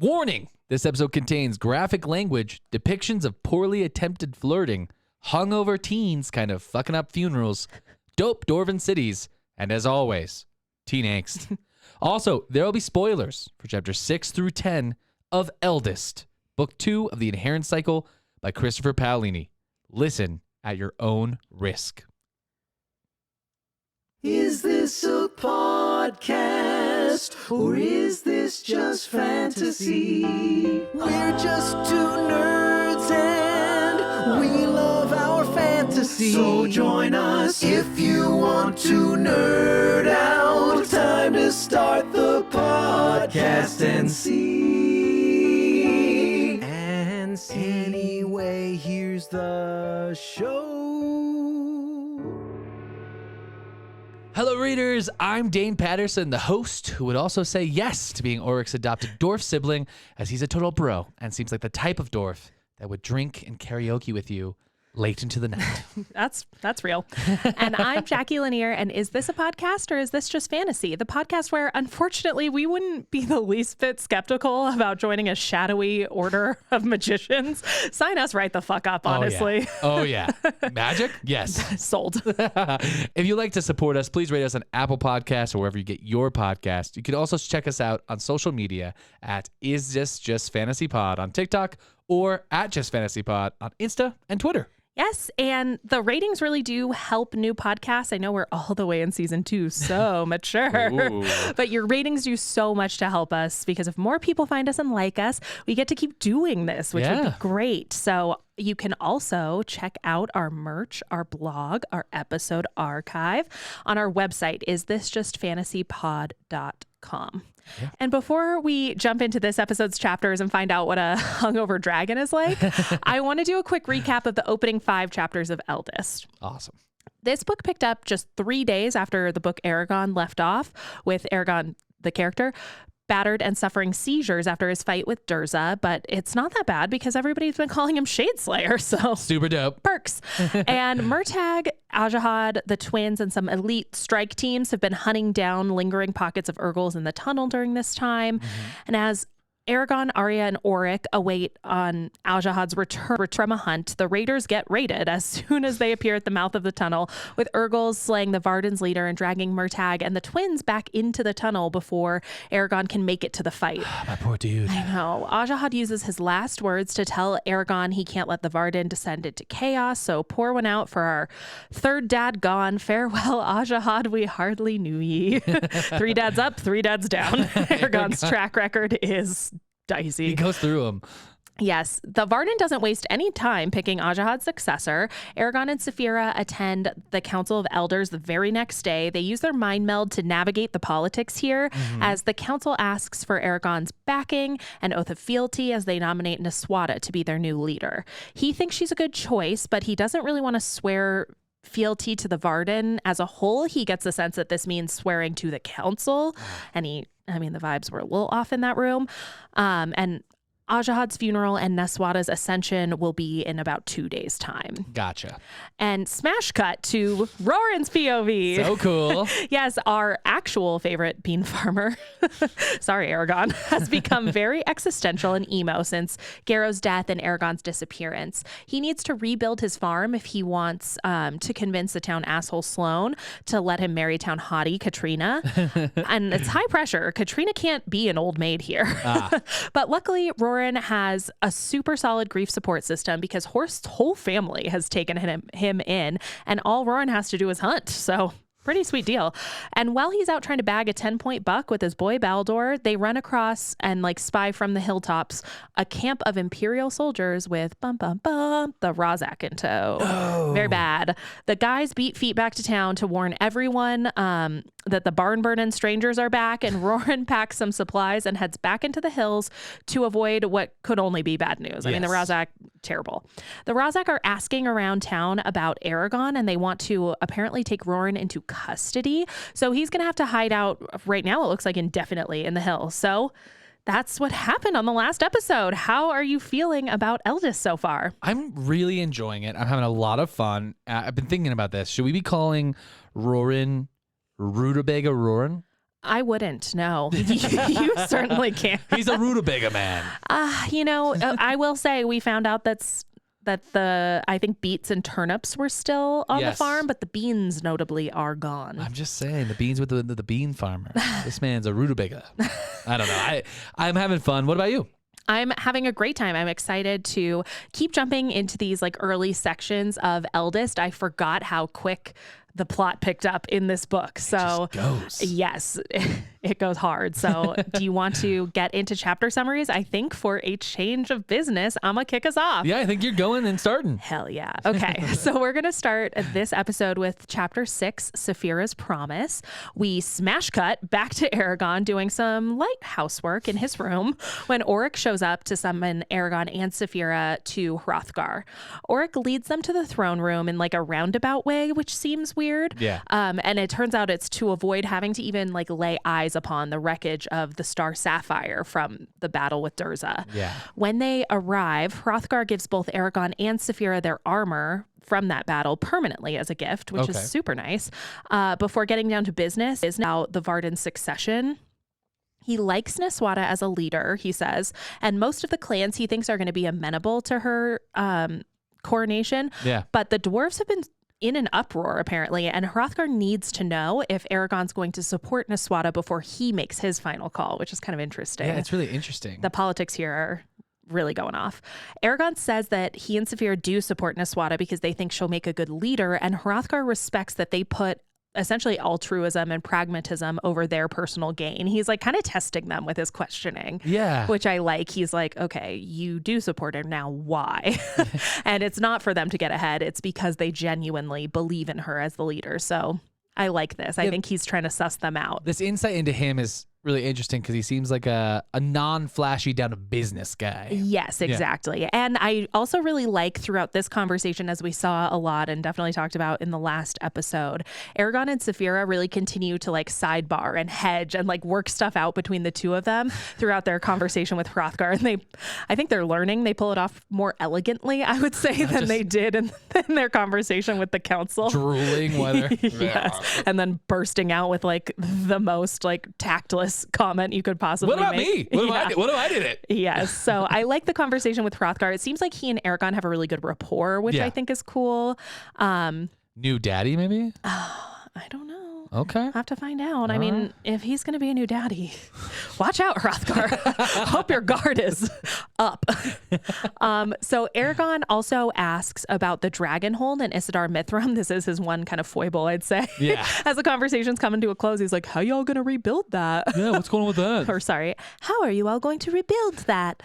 Warning! This episode contains graphic language, depictions of poorly attempted flirting, hungover teens kind of fucking up funerals, dope dwarven cities, and as always, teen angst. Also, there will be spoilers for chapters 6 through 10 of Eldest, book 2 of the Inherent Cycle by Christopher Paolini. Listen at your own risk. Is this a podcast, or is this just fantasy? We're just two nerds and we love our fantasy. So join us if you want to nerd out. Time to start the podcast and see. Anyway, here's the show. Hello, readers. I'm Dane Patterson, the host who would also say yes to being Ulrich's adopted dwarf sibling, as he's a total bro and seems like the type of dwarf that would drink and karaoke with you late into the night. That's real. And I'm Jacqui Lanier, and is this a podcast or is this just fantasy? The podcast where, unfortunately, we wouldn't be the least bit skeptical about joining a shadowy order of magicians. Sign us right the fuck up, honestly. Oh, yeah. Magic? Yes. Sold. If you'd like to support us, please rate us on Apple Podcasts or wherever you get your podcast. You can also check us out on social media at Is This Just Fantasy Pod on TikTok or at Just Fantasy Pod on Insta and Twitter. Yes, and the ratings really do help new podcasts. I know we're all the way in season 2, so mature. But your ratings do so much to help us, because if more people find us and like us, we get to keep doing this, which would be great. So you can also check out our merch, our blog, our episode archive on our website, isthisjustfantasypod.com. Yeah. And before we jump into this episode's chapters and find out what a hungover dragon is like, I want to do a quick recap of the opening 5 chapters of Eldest. Awesome. This book picked up just 3 days after the book Eragon left off, with Eragon, the character, battered and suffering seizures after his fight with Durza, but it's not that bad because everybody's been calling him Shadeslayer, so super dope. Perks. And Murtagh, Ajahad, the twins, and some elite strike teams have been hunting down lingering pockets of Urgles in the tunnel during this time. And as Eragon, Arya, and Ulrich await on Ajahad's return from a hunt, the raiders get raided as soon as they appear at the mouth of the tunnel, with Urgles slaying the Varden's leader and dragging Murtagh and the twins back into the tunnel before Eragon can make it to the fight. My poor dude. I know. Ajahad uses his last words to tell Eragon he can't let the Varden descend into chaos, so pour one out for our third dad gone. Farewell, Ajahad, we hardly knew ye. 3 dads up, 3 dads down. Eragon's track record is dicey. He goes through them. Yes, the Varden doesn't waste any time picking Ajahad's successor. Eragon and Saphira attend the Council of Elders the very next day. They use their mind meld to navigate the politics here, as the council asks for Eragon's backing and oath of fealty as they nominate Neswata to be their new leader. He thinks she's a good choice, but he doesn't really want to swear fealty to the Varden as a whole. He gets the sense that this means swearing to the council, and the vibes were a little off in that room. And Ajahad's funeral and Neswata's ascension will be in about 2 days' time. Gotcha. And smash cut to Roran's POV. So cool. Yes, our actual favorite bean farmer, sorry, Eragon, has become very existential and emo since Garrow's death and Eragon's disappearance. He needs to rebuild his farm if he wants to convince the town asshole Sloane to let him marry town hottie Katrina. And it's high pressure. Katrina can't be an old maid here. But luckily, Roran has a super solid grief support system because Horst's whole family has taken him in, and all Roran has to do is hunt. So pretty sweet deal. And while he's out trying to bag a 10-point buck with his boy Baldur, they run across and spy from the hilltops a camp of Imperial soldiers with the Razak in tow. Oh. Very bad. The guys beat feet back to town to warn everyone that the barn burning strangers are back, and Roran packs some supplies and heads back into the hills to avoid what could only be bad news. I mean, the Razak, terrible. The Razak are asking around town about Eragon, and they want to apparently take Roran into custody. So he's going to have to hide out right now, it looks like, indefinitely in the hills. So that's what happened on the last episode. How are you feeling about Eldest so far? I'm really enjoying it. I'm having a lot of fun. I've been thinking about this. Should we be calling Roran Rutabaga Roran? I wouldn't. No, you certainly can't. He's a rutabaga man. I will say we found out that I think beets and turnips were still on the farm, but the beans notably are gone. I'm just saying, the beans with the bean farmer. This man's a rutabaga. I don't know. I'm having fun. What about you? I'm having a great time. I'm excited to keep jumping into these like early sections of Eldest. I forgot how quick the plot picked up in this book. So yes, it goes hard. So do you want to get into chapter summaries? I think for a change of business, I'm going to kick us off. Yeah, I think you're going and starting. Hell yeah. Okay. So we're going to start this episode with chapter 6, Saphira's Promise. We smash cut back to Eragon doing some light housework in his room when Auric shows up to summon Eragon and Saphira to Hrothgar. Auric leads them to the throne room in like a roundabout way, which seems weird. Yeah. And it turns out it's to avoid having to even like lay eyes upon the wreckage of the Star Sapphire from the battle with Durza. Yeah. When they arrive, Hrothgar gives both Eragon and Saphira their armor from that battle permanently as a gift, which is super nice. Before getting down to business is now the Varden succession. He likes Niswada as a leader, he says, and most of the clans he thinks are going to be amenable to her coronation. Yeah. But the dwarves have been in an uproar, apparently, and Hrothgar needs to know if Eragon's going to support Niswada before he makes his final call, which is kind of interesting. Yeah, it's really interesting. The politics here are really going off. Eragon says that he and Saphira do support Niswada because they think she'll make a good leader, and Hrothgar respects that they put essentially altruism and pragmatism over their personal gain. He's like kind of testing them with his questioning. Yeah. Which I like. He's like, okay, you do support her. Now why? And it's not for them to get ahead. It's because they genuinely believe in her as the leader. So I like this. I think he's trying to suss them out. This insight into him is really interesting because he seems like a non-flashy down to business guy. Yes, exactly. Yeah. And I also really like throughout this conversation, as we saw a lot and definitely talked about in the last episode, Eragon and Saphira really continue to like sidebar and hedge and like work stuff out between the two of them throughout their conversation with Hrothgar. And I think they're learning. They pull it off more elegantly, I would say, than they did in their conversation with the council. Drooling whether. Yes. And then bursting out with like the most like tactless comment you could possibly make. What about make. me? What if I did it? Yes. So I like the conversation with Hrothgar. It seems like he and Eragon have a really good rapport, which I think is cool. New daddy, maybe? I don't know. Okay. I'll have to find out. I mean, if he's going to be a new daddy, watch out, Hrothgar. Hope your guard is up. So Eragon also asks about the Dragonhold and Isidar Mithram. This is his one kind of foible, I'd say. Yeah. As the conversation's coming to a close, he's like, how y'all going to rebuild that? Yeah, what's going on with that? Or sorry, how are you all going to rebuild that?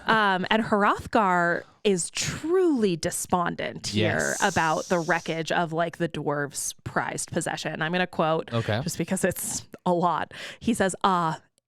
And Hrothgar is truly despondent here about the wreckage of like the dwarves' prized possession. I'm going to quote just because it's a lot. He says,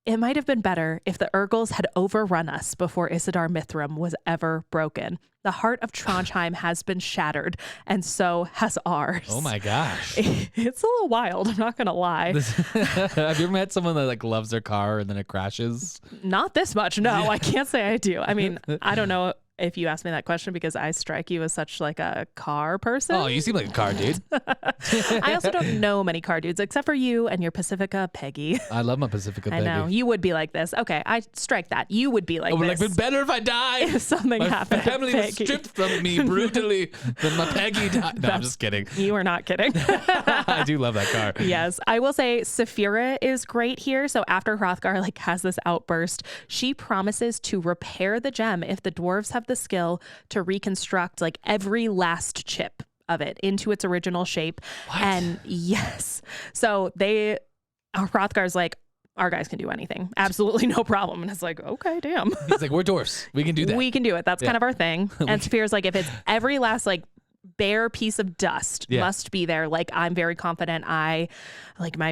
it might have been better if the Urgles had overrun us before Isidar Mithram was ever broken. The heart of Trondheim has been shattered, and so has ours. Oh my gosh. It's a little wild, I'm not going to lie. Have you ever met someone that like loves their car and then it crashes? Not this much, no. I can't say I do. I mean, I don't know if you asked me that question because I strike you as such like a car person. Oh, you seem like a car dude. I also don't know many car dudes except for you and your Pacifica Peggy. I love my Pacifica Peggy. I know. You would be like this. Okay, I strike that. You would be like this. Like, it's better if I die. If something happened. My family was stripped from me brutally. Then my Peggy died. No, I'm just kidding. You are not kidding. I do love that car. Yes. I will say Saphira is great here. So after Hrothgar like has this outburst, she promises to repair the gem if the dwarves have the skill to reconstruct like every last chip of it into its original shape. What? And yes, so Hrothgar's like, our guys can do anything, absolutely no problem. And it's like, okay, damn. He's like, we're dwarves, we can do that. We can do it. That's kind of our thing. And Saphira's like, if it's every last like bare piece of dust must be there, like I'm very confident my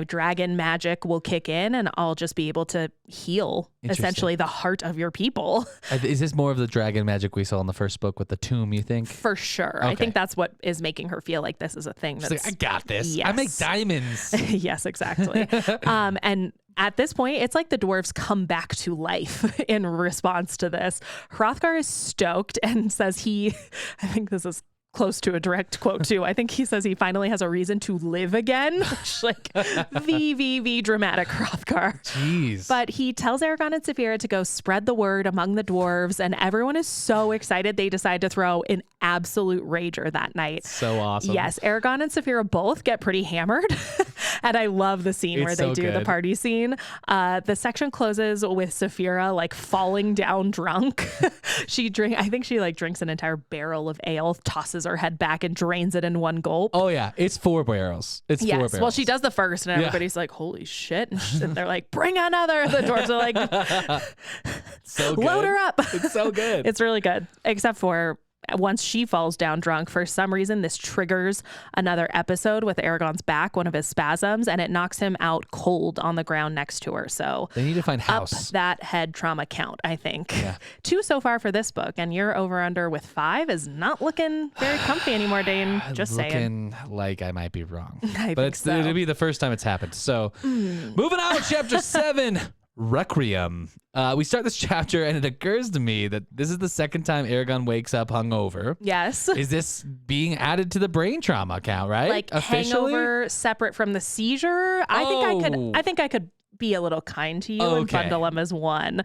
dragon magic will kick in and I'll just be able to heal essentially the heart of your people. Is this more of the dragon magic we saw in the first book with the tomb, you think? For sure. Okay. I think that's what is making her feel like this is a thing. That's like, I got this. Yes. I make diamonds. Yes, exactly. And at this point, it's like the dwarves come back to life in response to this. Hrothgar is stoked and says I think this is close to a direct quote too. I think he says he finally has a reason to live again, which like VVV dramatic Hrothgar. Jeez. But he tells Eragon and Saphira to go spread the word among the dwarves, and everyone is so excited they decide to throw an absolute rager that night. So awesome. Yes, Eragon and Saphira both get pretty hammered, and I love the scene where they so do the good. party scene. The section closes with Saphira like falling down drunk. I think she like drinks an entire barrel of ale, tosses her head back and drains it in one gulp. Oh yeah, it's 4 barrels. It's 4 barrels. Well, she does the first, and everybody's like, "Holy shit!" And they're like, "Bring another." The dwarves are like, So good. "Load her up." It's so good. It's really good, except for once she falls down drunk. For some reason, this triggers another episode with Eragon's back, one of his spasms, and it knocks him out cold on the ground next to her. So They need to find up house. that head trauma count, I think. Yeah. 2 so far for this book, and your over under with 5 is not looking very comfy anymore, Dane. Just saying. Looking like I might be wrong. I But think so. it'll be the first time it's happened. So moving on, chapter 7. Requiem. We start this chapter and it occurs to me that this is the second time Eragon wakes up hungover. Yes. Is this being added to the brain trauma count, right? Like Officially? hangover separate from the seizure. I think I could be a little kind to you and Okay. bundle them as one.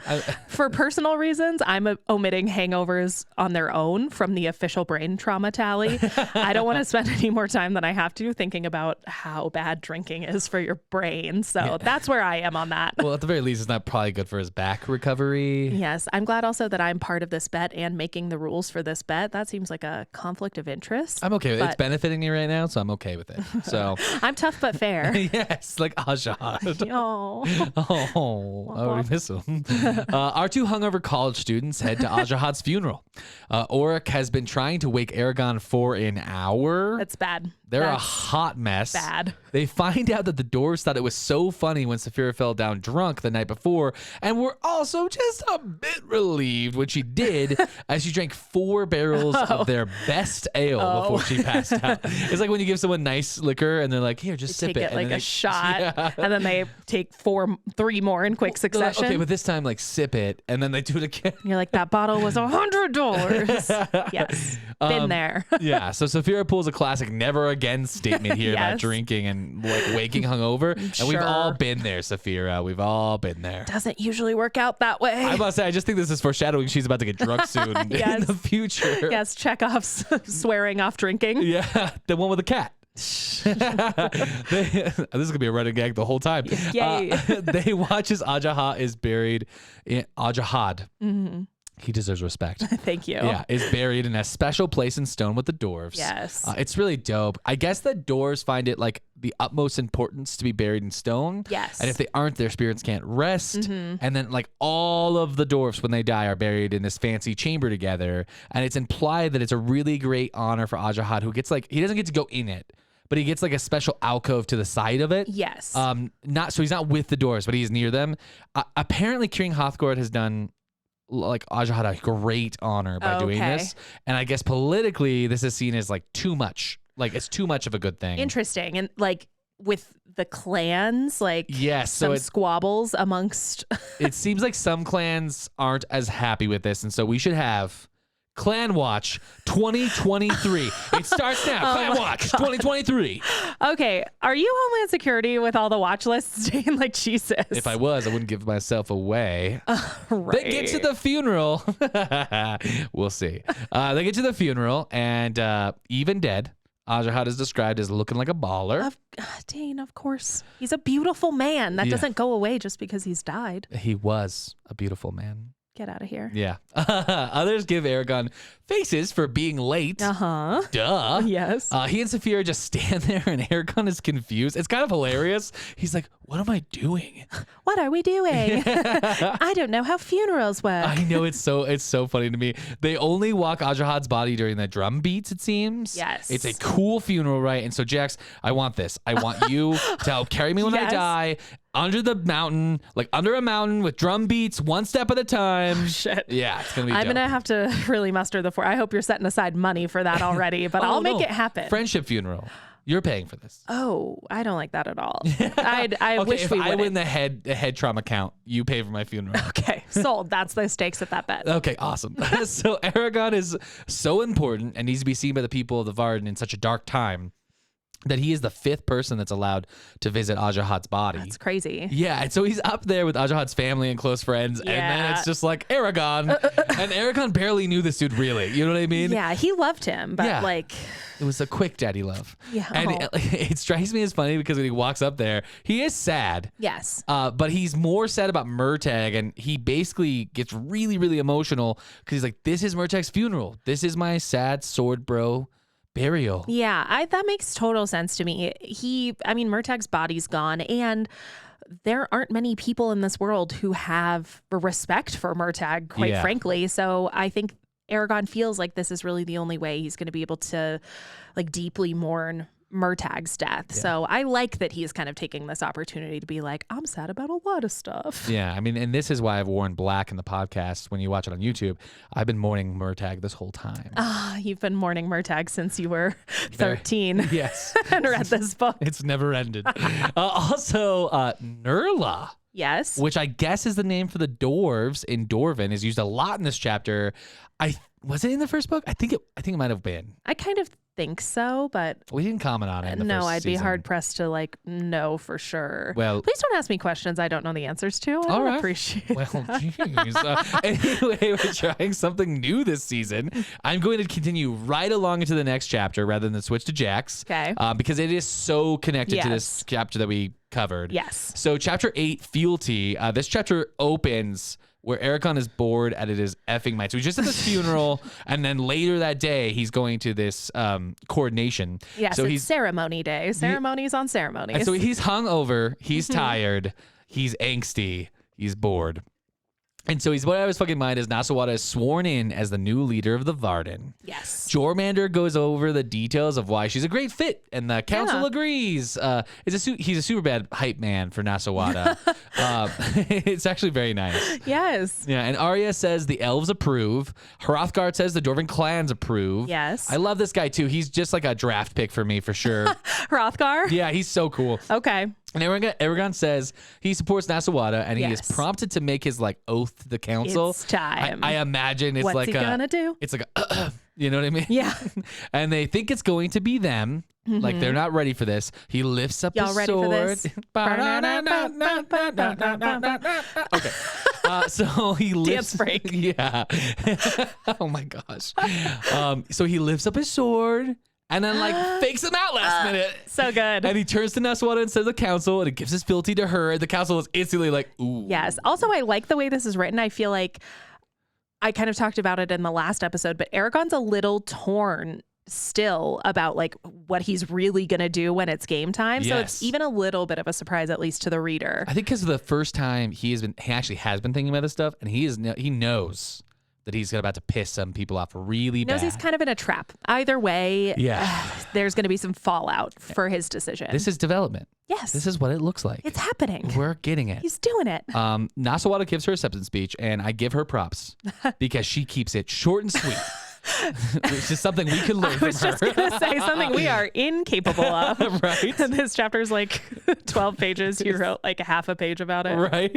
For personal reasons, I'm omitting hangovers on their own from the official brain trauma tally. I don't want to spend any more time than I have to thinking about how bad drinking is for your brain. So that's where I am on that. Well, at the very least, it's not probably good for his back recovery. Yes, I'm glad also that I'm part of this bet and making the rules for this bet. That seems like a conflict of interest. I'm okay with it. It's but benefiting me right now, so I'm okay with it. So, I'm tough but fair. yes, like Ajahad. Oh. Oh, I already miss him. Our 2 hungover college students head to Ajahad's funeral. Auric has been trying to wake Eragon for an hour. That's bad. They're a That's hot mess. bad. They find out that the dwarves thought it was so funny when Saphira fell down drunk the night before, and were also just a bit relieved when she did, as she drank 4 barrels of their best ale before she passed out. It's like when you give someone nice liquor and they're like, "Here, just sip take it," it and like then a they- shot, Yeah. and then they take 3 more in quick They're like, succession. okay, but this time, like, sip it, and then they do it again. You're like, that bottle was $100. Yes, been there. Yeah, so Saphira pulls a classic never again statement here about Yes. drinking and like waking hungover. And we've all Sure. been there, Saphira. We've all been there. Doesn't usually work out that way. I must say, I just think this is foreshadowing she's about to get drunk soon in Yes. the future. Yes, Chekhov's swearing off drinking. Yeah, the one with the cat. This is gonna be a running gag the whole time. Yay. They watch as Ajahad is buried in Ajahad. Mm-hmm. He deserves respect. Thank you. Yeah, is buried in a special place in stone with the dwarves. Yes. It's really dope. I guess the dwarves find it like the utmost importance to be buried in stone. Yes. And if they aren't, their spirits can't rest. Mm-hmm. And then like all of the dwarves when they die are buried in this fancy chamber together. And it's implied that it's a really great honor for Ajahad, who gets like, he doesn't get to go in it, but he gets like a special alcove to the side of it. Yes. Not so he's not with the dwarves, but he's near them. Apparently King Hrothgar has done like Ajahad a great honor by doing Okay. this, and I guess politically this is seen as like too much, like it's too much of a good thing. Interesting. And like with the clans, like Yes, so some squabbles amongst. it seems like some clans aren't as happy with this, and so we should have Clan Watch 2023. It starts now. Clan Watch 2023. Okay, are you Homeland Security with all the watch lists, Dane? Like Jesus. If I was, I wouldn't give myself away. right. They get to the funeral. We'll see. They get to the funeral, and even dead, Ajahad is described as looking like a baller. Dane, of course, he's a beautiful man. That Yeah. doesn't go away just because he's died. He was a beautiful man. Get out of here. Yeah. Others give Eragon faces for being late. Uh-huh. Duh. Yes. He and Saphira just stand there, and Eragon is confused. It's kind of hilarious. He's like, "What am I doing?" What are we doing? I don't know how funerals work. I know, it's so funny to me. They only walk Ajahad's body during the drum beats, it seems. Yes. It's a cool funeral, right? And so, Jax, I want this. I want you to help carry me when I Yes. die under the mountain, like under a mountain with drum beats, one step at a time. Shit. Yeah, it's going to be I'm dope. going to have to really muster the I hope you're setting aside money for that already, but Oh, I'll make no. it happen. Friendship funeral. You're paying for this. Oh, I don't like that at all. I wish if we I wouldn't. win the head trauma count, you pay for my funeral. Okay, sold. That's the stakes at that bet. Okay, awesome. So Eragon is so important and needs to be seen by the people of the Varden in such a dark time that he is the 5th person that's allowed to visit Ajahat's body. That's crazy. Yeah, and so he's up there with Ajahat's family and close friends, and then it's just like Eragon, and Eragon barely knew this dude really. You know what I mean? Yeah, he loved him, but like... It was a quick daddy love. Yeah. And it strikes me as funny because when he walks up there, he is sad. Yes. But he's more sad about Murtagh, and he basically gets really, really emotional because he's like, this is Murtagh's funeral. This is my sad sword bro burial. Yeah, that makes total sense to me. Murtagh's body's gone, and there aren't many people in this world who have respect for Murtagh, quite frankly. So I think Eragon feels like this is really the only way he's going to be able to like deeply mourn Murtagh's death. Yeah. So I like that he's kind of taking this opportunity to be like, I'm sad about a lot of stuff. Yeah, I mean, and this is why I've worn black in the podcast. When you watch it on YouTube, I've been mourning Murtagh this whole time. You've been mourning Murtagh since you were 13. Yes. And read this book. It's never ended. Also, Nurla. Yes. Which I guess is the name for the dwarves in Dwarven, is used a lot in this chapter. Was it in the first book? I think it might have been. I kind of think so, but we didn't comment on it in the first I'd be season. hard pressed to like know for sure. Well, please don't ask me questions I don't know the answers to. I don't appreciate Well, jeez. Anyway, we're trying something new this season. I'm going to continue right along into the next chapter rather than switch to Jax. Okay. Because it is so connected to this chapter that we covered. Yes. So chapter 8, Fealty. This chapter opens where Eragon is bored at his effing mind. So he's just at this funeral, and then later that day, he's going to this coordination. Yes, so it's ceremony day. Ceremonies on ceremonies. And so he's hungover, he's tired, he's angsty, he's bored. And so what I was fucking mind is Nasawada is sworn in as the new leader of the Varden. Yes. Jormander goes over the details of why she's a great fit, and the council agrees. He's a super bad hype man for Nasawada. It's actually very nice. Yes. Yeah, and Arya says the elves approve. Hrothgar says the Dwarven clans approve. Yes. I love this guy too. He's just like a draft pick for me for sure. Hrothgar? Yeah, he's so cool. Okay. And Eragon says he supports Nasawada, and he is prompted to make his like oath to the council. It's time. I imagine it's What's like he gonna do? It's like you know what I mean? Yeah. And they think it's going to be them. Like they're not ready for this. He lifts up Y'all his ready sword. for this? Okay. So he lifts. Dance break. Yeah. Oh my gosh. So he lifts up his sword. And then like fakes him out last minute. So good. And he turns to Nasawada instead of the council, and it gives his fealty to her. And the council is instantly like, ooh. Yes. Also, I like the way this is written. I feel like I kind of talked about it in the last episode, but Eragon's a little torn still about like what he's really going to do when it's game time. Yes. So it's even a little bit of a surprise, at least to the reader. I think because of the first time he actually has been thinking about this stuff, and he knows that he's about to piss some people off really bad. Knows he's kind of in a trap. Either way, yeah, there's going to be some fallout for his decision. This is development. Yes. This is what it looks like. It's happening. We're getting it. He's doing it. Nasawada gives her acceptance speech, and I give her props because she keeps it short and sweet. Which is something we could learn from her. I was just going to say something we are incapable of. Right. This chapter's like 12 pages. You wrote like a half a page about it. Right.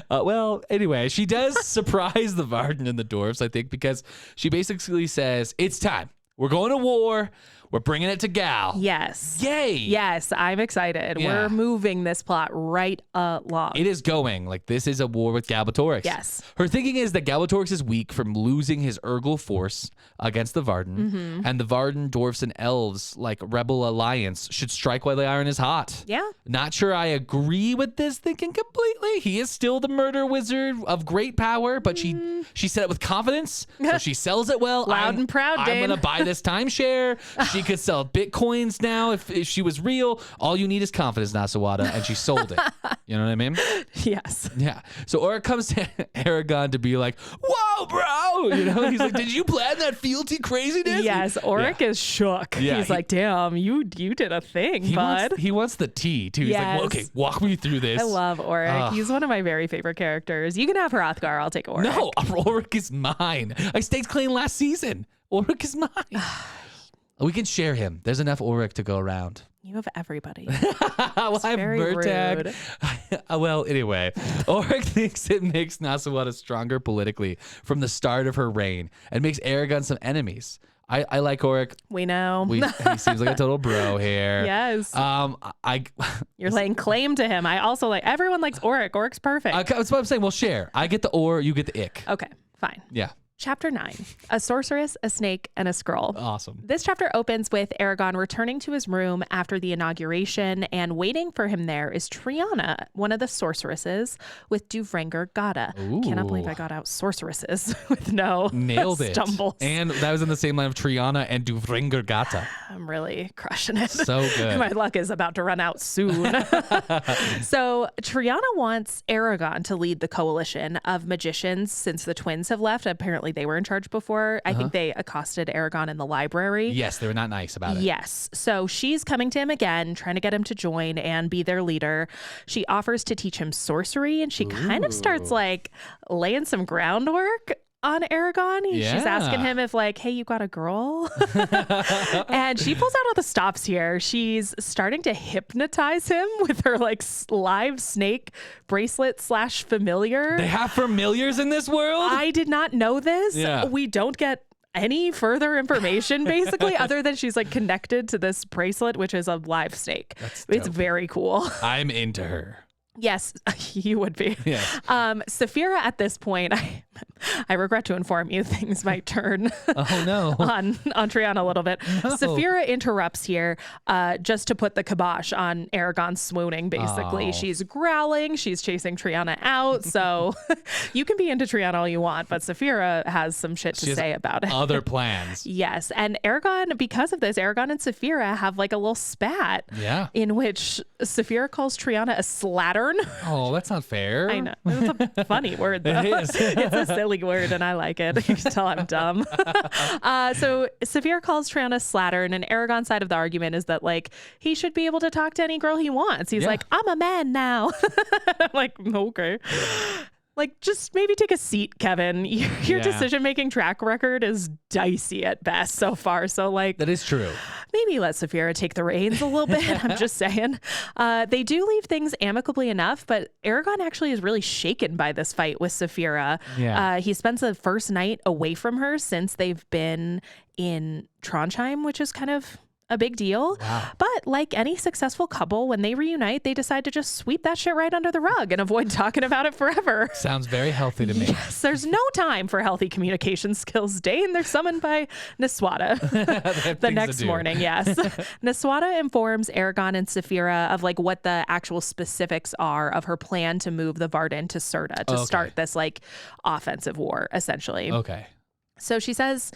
Well, anyway, she does surprise the Varden and the dwarves, I think, because she basically says, it's time. We're going to war. We're bringing it to Gal. Yes. Yay. Yes, I'm excited. Yeah. We're moving this plot right along. It is going. Like, this is a war with Galbatorix. Yes. Her thinking is that Galbatorix is weak from losing his Urgle force against the Varden, and the Varden, dwarfs, and elves, like Rebel Alliance, should strike while the iron is hot. Yeah. Not sure I agree with this thinking completely. He is still the murder wizard of great power, but she said it with confidence, so she sells it well. Loud and proud, I'm Dane. going to buy this timeshare. She could sell Bitcoins now if she was real. All you need is confidence, Nasawada, and she sold it. You know what I mean? Yes. Yeah. So Aura comes to Eragon to be like, whoa, bro. You know, he's like, did you plan that fealty craziness? Yes, Auric is shook. Yeah, He's like, damn, you did a thing, bud. He wants the tea, too. He's like, well, okay, walk me through this. I love Auric. He's one of my very favorite characters. You can have Hrothgar. I'll take Auric. No, Auric is mine. I staked claim last season. Auric is mine. We can share him. There's enough Auric to go around. You have everybody. Well, I have very Murtagh. rude. Well, anyway, Auric thinks it makes Nasrawada stronger politically from the start of her reign and makes Eragon some enemies. I like Auric. We know. He seems like a total bro here. Yes. You're laying claim to him. I also like, everyone likes Auric. Auric's perfect. That's what I'm saying. We'll share. I get the or, you get the ick. Okay, fine. Yeah. Chapter 9, a sorceress, a snake, and a scroll. Awesome. This chapter opens with Eragon returning to his room after the inauguration, and waiting for him there is Triana, one of the sorceresses, with Duvrengar Gata. Cannot believe I got out sorceresses with no Nailed stumbles. it. And that was in the same line of Triana and Duvrengar Gata. I'm really crushing it. So good. My luck is about to run out soon. So Triana wants Eragon to lead the coalition of magicians since the twins have left. Apparently they were in charge before. I think they accosted Eragon in the library. Yes, they were not nice about it. Yes. So she's coming to him again, trying to get him to join and be their leader. She offers to teach him sorcery, and she kind of starts like laying some groundwork on Eragon. She's asking him if like, hey, you got a girl? And she pulls out all the stops here. She's starting to hypnotize him with her like live snake bracelet / familiar. They have familiars in this world? I did not know this. Yeah. We don't get any further information basically other than she's like connected to this bracelet, which is a live snake. It's very cool. I'm into her. Yes, you would be. Yeah. Saphira at this point, I regret to inform you, things might turn Oh no. on Triana a little bit. No. Saphira interrupts here just to put the kibosh on Eragon swooning, basically. Oh. She's growling, she's chasing Triana out. So you can be into Triana all you want, but Saphira has some shit to say about it. Other plans. Yes. And Eragon, because of this, Eragon and Saphira have like a little spat. Yeah. In which Saphira calls Triana a slattern. Oh, that's not fair. I know. It's a funny word, though. It is. It's a silly word, and I like it. You can tell I'm dumb. So Saphira calls Triana slattern, and Eragon's side of the argument is that, like, he should be able to talk to any girl he wants. He's like, I'm a man now. I'm like, okay. Like, just maybe take a seat, Kevin. Your decision-making track record is dicey at best so far. So, like... That is true. Maybe let Saphira take the reins a little bit. I'm just saying. They do leave things amicably enough, but Eragon actually is really shaken by this fight with Saphira. Yeah. He spends the first night away from her since they've been in Trondheim, which is kind of a big deal. Wow. But like any successful couple, when they reunite, they decide to just sweep that shit right under the rug and avoid talking about it forever. Sounds very healthy to me. Yes, there's no time for healthy communication skills, Dane. They're summoned by Nasrawada the next morning. Yes. Nasrawada informs Eragon and Saphira of like what the actual specifics are of her plan to move the Varden to Serta to start this like offensive war, essentially. Okay. So she says,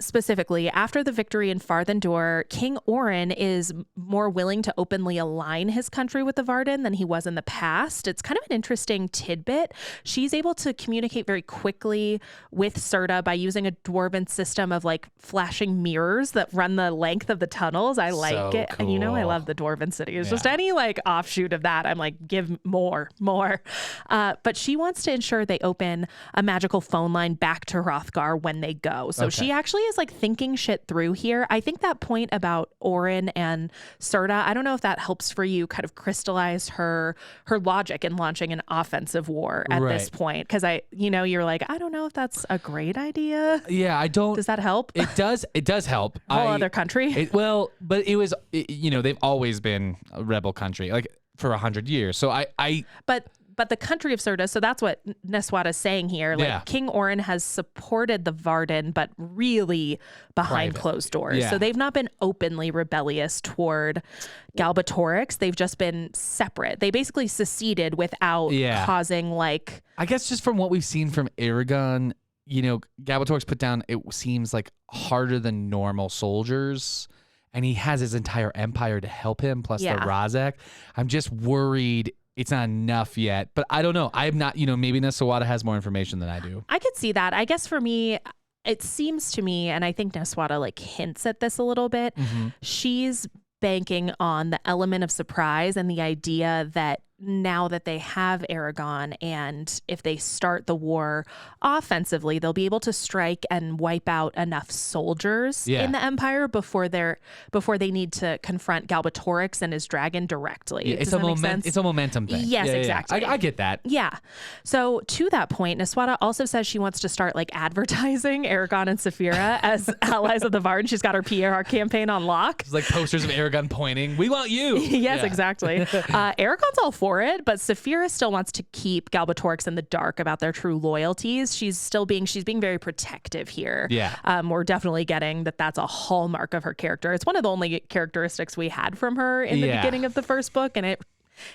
specifically, after the victory in Farthendur, King Orin is more willing to openly align his country with the Varden than he was in the past. It's kind of an interesting tidbit. She's able to communicate very quickly with Serta by using a dwarven system of like flashing mirrors that run the length of the tunnels. I like it. Cool. And you know, I love the dwarven cities. Just any like offshoot of that, I'm like, give more. But she wants to ensure they open a magical phone line back to Hrothgar when they go. So she actually is like thinking shit through here. I think that point about Orin and Serta, I don't know if that helps for you kind of crystallize her logic in launching an offensive war at this point. Cause you're like, I don't know if that's a great idea. Yeah, I don't. Does that help? It does help. Whole other country. But it was, they've always been a rebel country, like for 100 years. So But the country of Serta, so that's what Nasrawada is saying here. Like King Orin has supported the Varden, but really behind closed doors. Yeah. So they've not been openly rebellious toward Galbatorix. They've just been separate. They basically seceded without causing like... I guess just from what we've seen from Eragon, Galbatorix put down, it seems like harder than normal soldiers. And he has his entire empire to help him, plus the Razak. I'm just worried it's not enough yet, but I don't know. I'm not, maybe Nasrawada has more information than I do. I could see that. I guess for me, it seems to me, and I think Nasrawada like hints at this a little bit, she's banking on the element of surprise and the idea that now that they have Eragon, and if they start the war offensively, they'll be able to strike and wipe out enough soldiers in the Empire before they need to confront Galbatorix and his dragon directly. Yeah, it's a momentum thing. Yes, exactly. I get that. Yeah. So to that point, Niswata also says she wants to start like advertising Eragon and Saphira as allies of the Varden. She's got her PR campaign on lock. It's like posters of Eragon pointing, "We want you." Yes, exactly. Eragon's all for it, but Saphira still wants to keep Galbatorix in the dark about their true loyalties. She's being very protective here. Yeah. We're definitely getting that that's a hallmark of her character. It's one of the only characteristics we had from her in the beginning of the first book, and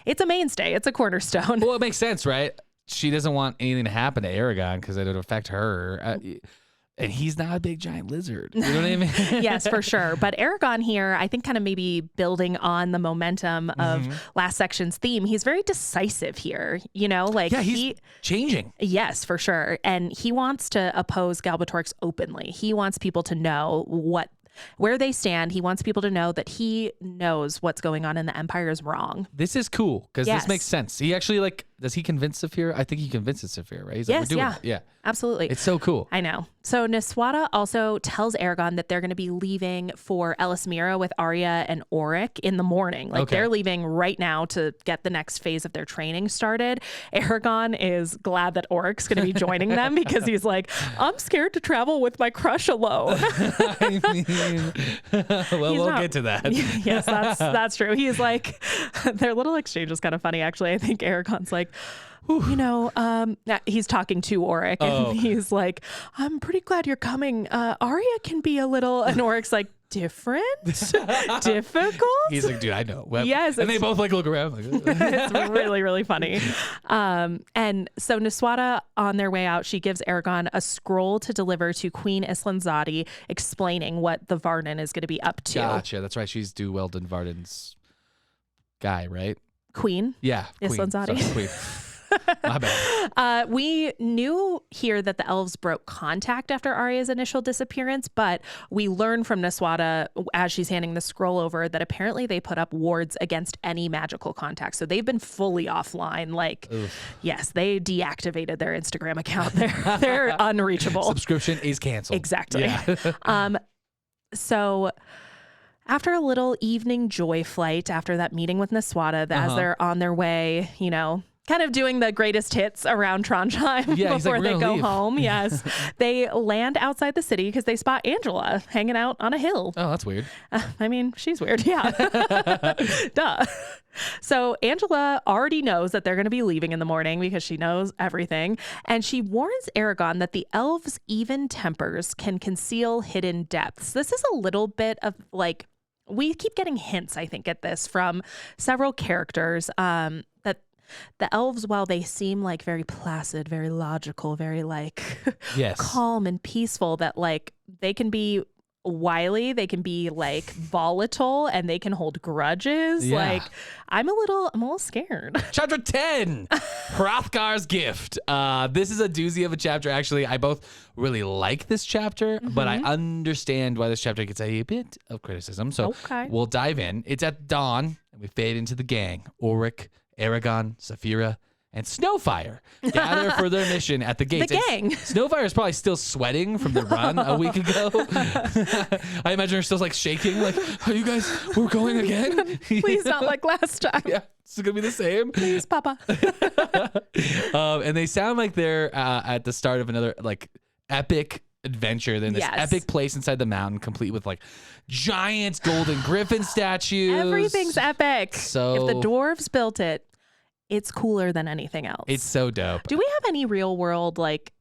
it's a mainstay. It's a cornerstone. Well, it makes sense, right? She doesn't want anything to happen to Eragon because it would affect her. And he's not a big giant lizard. You know what I mean? Yes, for sure. But Eragon here, I think kind of maybe building on the momentum of last section's theme, he's very decisive here. You know, like he's changing. Yes, for sure. And he wants to oppose Galbatorix openly. He wants people to know where they stand. He wants people to know that he knows what's going on in the Empire is wrong. This is cool because this makes sense. He actually does he convince Saphira? I think he convinces Saphira, right? He's like, we're doing it. Yeah. Absolutely. It's so cool. I know. So Niswata also tells Eragon that they're going to be leaving for Elismira with Arya and Auric in the morning. Like they're leaving right now to get the next phase of their training started. Eragon is glad that Auric's going to be joining them because he's like, I'm scared to travel with my crush alone. I mean, we'll get to that. Yes, that's true. He's like, their little exchange is kind of funny, actually. I think Eragon's like, you know, he's talking to Auric and he's like, I'm pretty glad you're coming. Arya can be a little, and Auric's like, different? Difficult? He's like, dude, I know. Well, yes. And they both like look around. Like, it's really, really funny. And so Niswata, on their way out, she gives Eragon a scroll to deliver to Queen Islanzadi explaining what the Varden is going to be up to. Gotcha. That's right. She's Du Weldon Varden's guy, right? Queen? Yeah. Islanzadi. Sorry, Queen. My bad. We knew here that the elves broke contact after Arya's initial disappearance, but we learn from Niswata as she's handing the scroll over that apparently they put up wards against any magical contact. So they've been fully offline. Like, yes, they deactivated their Instagram account. They're unreachable. Subscription is canceled. Exactly. Yeah. So after a little evening joy flight, after that meeting with Niswata, as they're on their way, you know, kind of doing the greatest hits around Trondheim before they go home. Yes. They land outside the city because they spot Angela hanging out on a hill. Oh, that's weird. I mean, she's weird. Yeah. Duh. So Angela already knows that they're going to be leaving in the morning because she knows everything. And she warns Eragon that the elves' even tempers can conceal hidden depths. This is a little bit of like, we keep getting hints, I think, at this from several characters, that the elves, while they seem like very placid, very logical, very like calm and peaceful, that like they can be wily, they can be like volatile, and they can hold grudges. Like I'm a little scared. Chapter 10, Hrothgar's Gift. This is a doozy of a chapter. Actually, I both really like this chapter, but I understand why this chapter gets a bit of criticism. So we'll dive in. It's at dawn, and we fade into the gang. Auric, Eragon, Saphira, and Snowfire gather for their mission at the gates. The gang. Snowfire is probably still sweating from the run a week ago. I imagine her still like shaking, like, "Are you guys? We're going again? Please, not like last time. Yeah, it's gonna be the same. Please, Papa." And they sound like they're at the start of another like epic adventure. Then this epic place inside the mountain, complete with like giant golden griffin statues. Everything's epic. So if the dwarves built it, it's cooler than anything else. It's so dope. Do we have any real world, like,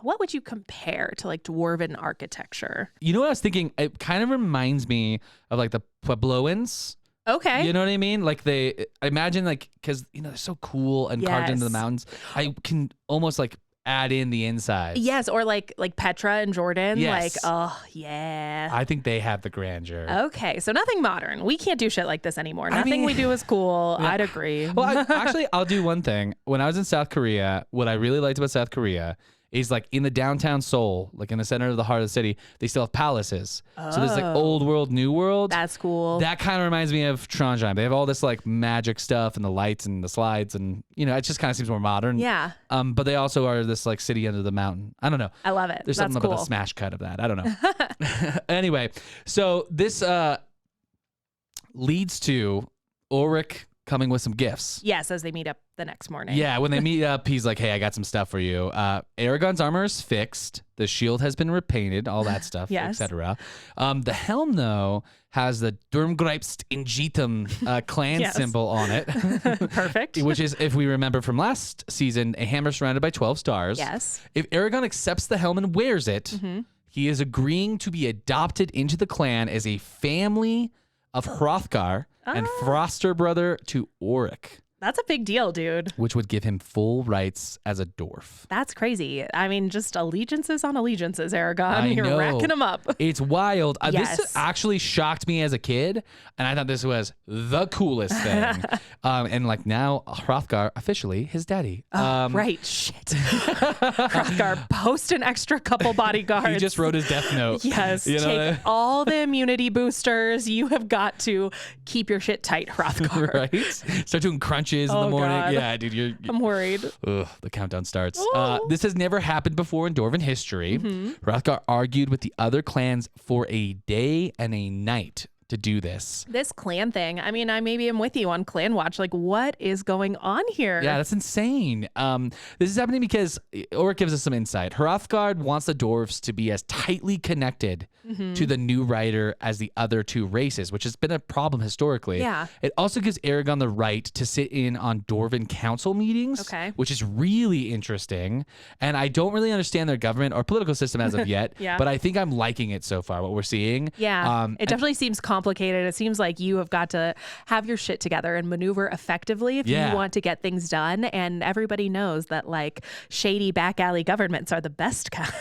what would you compare to like dwarven architecture? You know what I was thinking? It kind of reminds me of like the Puebloans. Okay. You know what I mean? Like I imagine like, cause you know, they're so cool and carved into the mountains. I can almost like add in the inside. Yes. Or like Petra and Jordan. Yes. Like, oh yeah. I think they have the grandeur. Okay. So nothing modern. We can't do shit like this anymore. Nothing we do is cool. I'd agree. Well, actually, I'll do one thing. When I was in South Korea, what I really liked about South Korea is like in the downtown Seoul, like in the center of the heart of the city, they still have palaces. So there's like old world, new world. That's cool. That kind of reminds me of Trondheim. They have all this like magic stuff and the lights and the slides and, you know, it just kind of seems more modern. Yeah. But they also are this like city under the mountain. I don't know. I love it. There's That's something cool. about the smash cut of that. I don't know. Anyway, so this leads to Ulrich coming with some gifts. Yes, as they meet up the next morning. Yeah, when they meet up, he's like, hey, I got some stuff for you. Eragon's armor is fixed. The shield has been repainted, all that stuff, Yes. etc. The helm, though, has the Durmgreipst in Jetum clan Yes. symbol on it. Perfect. Which is, if we remember from last season, a hammer surrounded by 12 stars. Yes. If Eragon accepts the helm and wears it, he is agreeing to be adopted into the clan as a family of Hrothgar and foster brother to Ulrich, That's a big deal, dude. which would give him full rights as a dwarf. That's crazy. I mean, just allegiances on allegiances, Eragon. I You're know. racking them up. It's wild. Yes. This actually shocked me as a kid, and I thought this was the coolest thing. And like now, Hrothgar officially his daddy. Right. Shit. Hrothgar, post an extra couple bodyguards. He just wrote his death note. Yes. You know what I Take all the immunity boosters. You have got to keep your shit tight, Hrothgar. Right? Start doing crunches in the Oh, morning. God. Yeah, dude, you're I'm worried. ugh, the countdown starts. Oh. This has never happened before in Dwarven history. Hrothgar argued with the other clans for a day and a night to do this. This clan thing. I mean, I maybe am with you on Clan Watch. Like, what is going on here? Yeah, that's insane. This is happening because Ulrich gives us some insight. Hrothgar wants the dwarves to be as tightly connected to the new rider as the other two races, which has been a problem historically. Yeah. It also gives Eragon the right to sit in on Dwarven council meetings, Okay. which is really interesting. And I don't really understand their government or political system as of yet, Yeah. but I think I'm liking it so far, what we're seeing. Yeah, And- it definitely seems complicated. It seems like you have got to have your shit together and maneuver effectively if Yeah. you want to get things done. And everybody knows that like shady back alley governments are the best kind.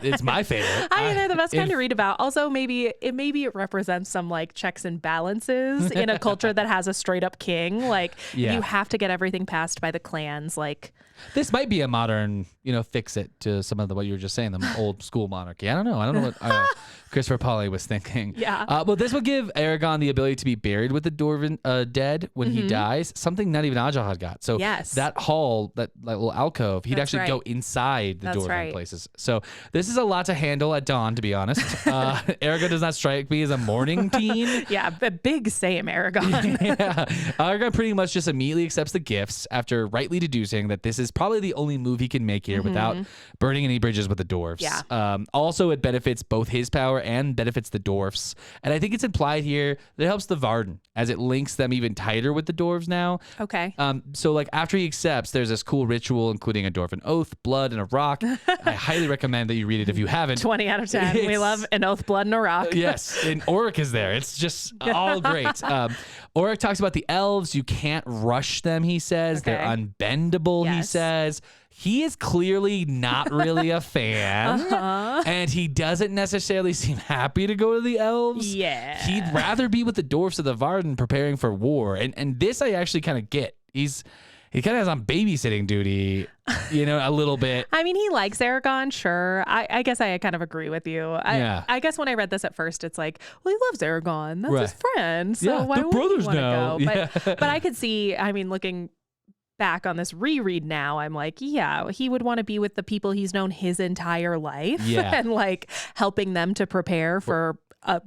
It's my favorite. I mean, they're the best kind if- to read about. Also, maybe it represents some like checks and balances in a culture that has a straight up king. Like Yeah. you have to get everything passed by the clans. Like This might be a modern, fix it to some of what you were just saying, the old school monarchy. I don't know what Christopher Paolini was thinking. Yeah. Well, this will give Eragon the ability to be buried with the Dwarven dead when he dies, something not even Ajah had got. So Yes. that hall, that little alcove, he'd That's actually go right. inside the That's Dwarven right. places. So this is a lot to handle at dawn, to be honest. Eragon does not strike me as a morning teen. yeah, but big same Eragon. Yeah. Eragon pretty much just immediately accepts the gifts after rightly deducing that this is probably the only move he can make here without burning any bridges with the dwarves. Yeah. Also, it benefits both his power and benefits the dwarfs. And I think it's implied here that it helps the Varden as it links them even tighter with the dwarves now. Okay. So like after he accepts, there's this cool ritual including a dwarven oath, blood, and a rock. I highly recommend that you read it if you haven't. 20 out of 10. We It's- love an oath, blood, and a rock. Yes, and Ulrich is there. It's just all great. Ulrich talks about the elves. You can't rush them, he says. They're Okay. unbendable, he Yes. says. He is clearly not really a fan. And he doesn't necessarily seem happy to go to the elves. Yeah. He'd rather be with the dwarfs of the Varden preparing for war. And this I actually kind of get. He kind of has on babysitting duty, a little bit. I mean, he likes Eragon, sure. I guess I kind of agree with you. Yeah. I guess when I read this at first, it's like, well, he loves Eragon. That's his Right. friend. So Yeah, why they're would he brothers want to now. go? Yeah. But I could see, I mean, looking back on this reread now, I'm like, yeah, he would want to be with the people he's known his entire life Yeah. and like helping them to prepare for a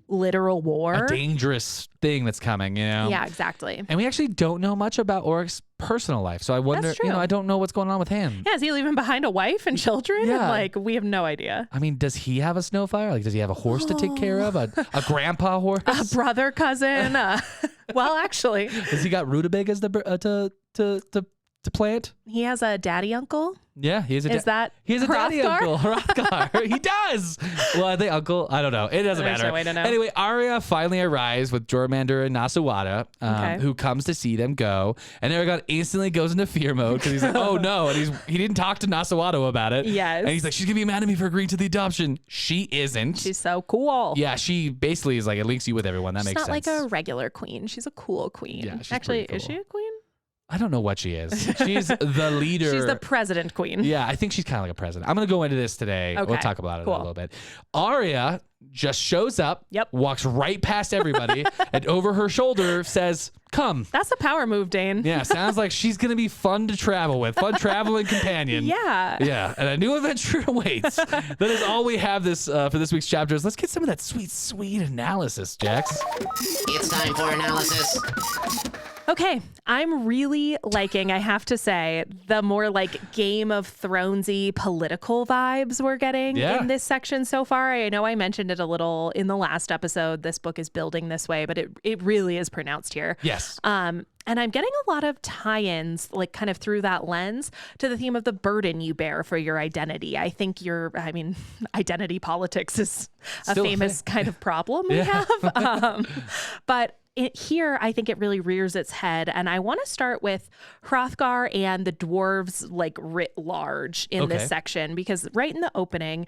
literal war. A dangerous thing that's coming, Yeah, exactly. And we actually don't know much about Ulrich's personal life. So I wonder, That's true. I don't know what's going on with him. Yeah, is he leaving behind a wife and children? Yeah. And like, we have no idea. I mean, does he have a snowfire? Like, does he have a horse to take care of? A grandpa horse? A brother, cousin. Well, actually, Has he got rutabaga as to plant? he has a daddy uncle. Yeah, he has a Is that he has a daddy Hrothgar? uncle, Hrothgar. He does. Well, I think uncle. I don't know. It doesn't There's matter. no way to know. Anyway, Arya finally arrives with Jormander and Nasawada, Okay. who comes to see them go, and Eragon instantly goes into fear mode because he's like, "Oh no!" And he didn't talk to Nasawada about it. Yes. and he's like, "She's gonna be mad at me for agreeing to the adoption." She isn't. She's so cool. Yeah, she basically is like, it links you with everyone. That She's makes not sense. like a regular queen. She's a cool queen. Yeah, she's Actually, pretty is cool. she a queen? I don't know what she is. She's the leader. She's the president queen. Yeah, I think she's kind of like a president. I'm going to go into this today. Okay, We'll talk about it cool. in a little bit. Arya just shows up, Yep. walks right past everybody, and over her shoulder says, come. That's a power move, Dane. Yeah, sounds like she's going to be fun to travel with, fun traveling companion. Yeah. Yeah, and a new adventure awaits. That is all we have for this week's chapters. Let's get some of that sweet, sweet analysis, Jax. It's time for analysis. Okay, I'm really liking, I have to say, the more like Game of Thronesy political vibes we're getting in this section so far. I know I mentioned it a little in the last episode. This book is building this way, but it really is pronounced here. Yes. And I'm getting a lot of tie-ins, like kind of through that lens, to the theme of the burden you bear for your identity. I think identity politics is Still a famous kind of problem we have. But here, I think it really rears its head. And I want to start with Hrothgar and the dwarves, like writ large in this section, because right in the opening,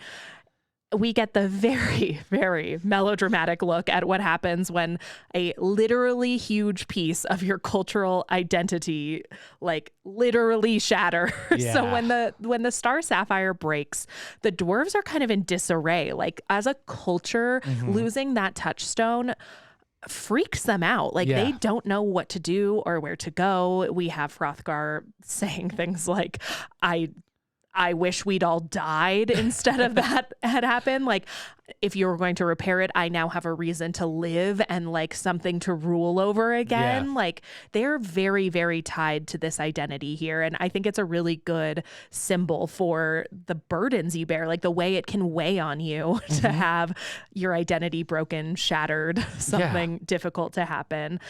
we get the very, very melodramatic look at what happens when a literally huge piece of your cultural identity, like literally shatters. Yeah. So when the Star Sapphire breaks, the dwarves are kind of in disarray. Like as a culture, losing that touchstone freaks them out. Like they don't know what to do or where to go. We have Hrothgar saying things like, I wish we'd all died instead of that had happened. Like, if you were going to repair it, I now have a reason to live and like something to rule over again. Yeah. Like, they're very, very tied to this identity here. And I think it's a really good symbol for the burdens you bear, like the way it can weigh on you to have your identity broken, shattered, something difficult to happen.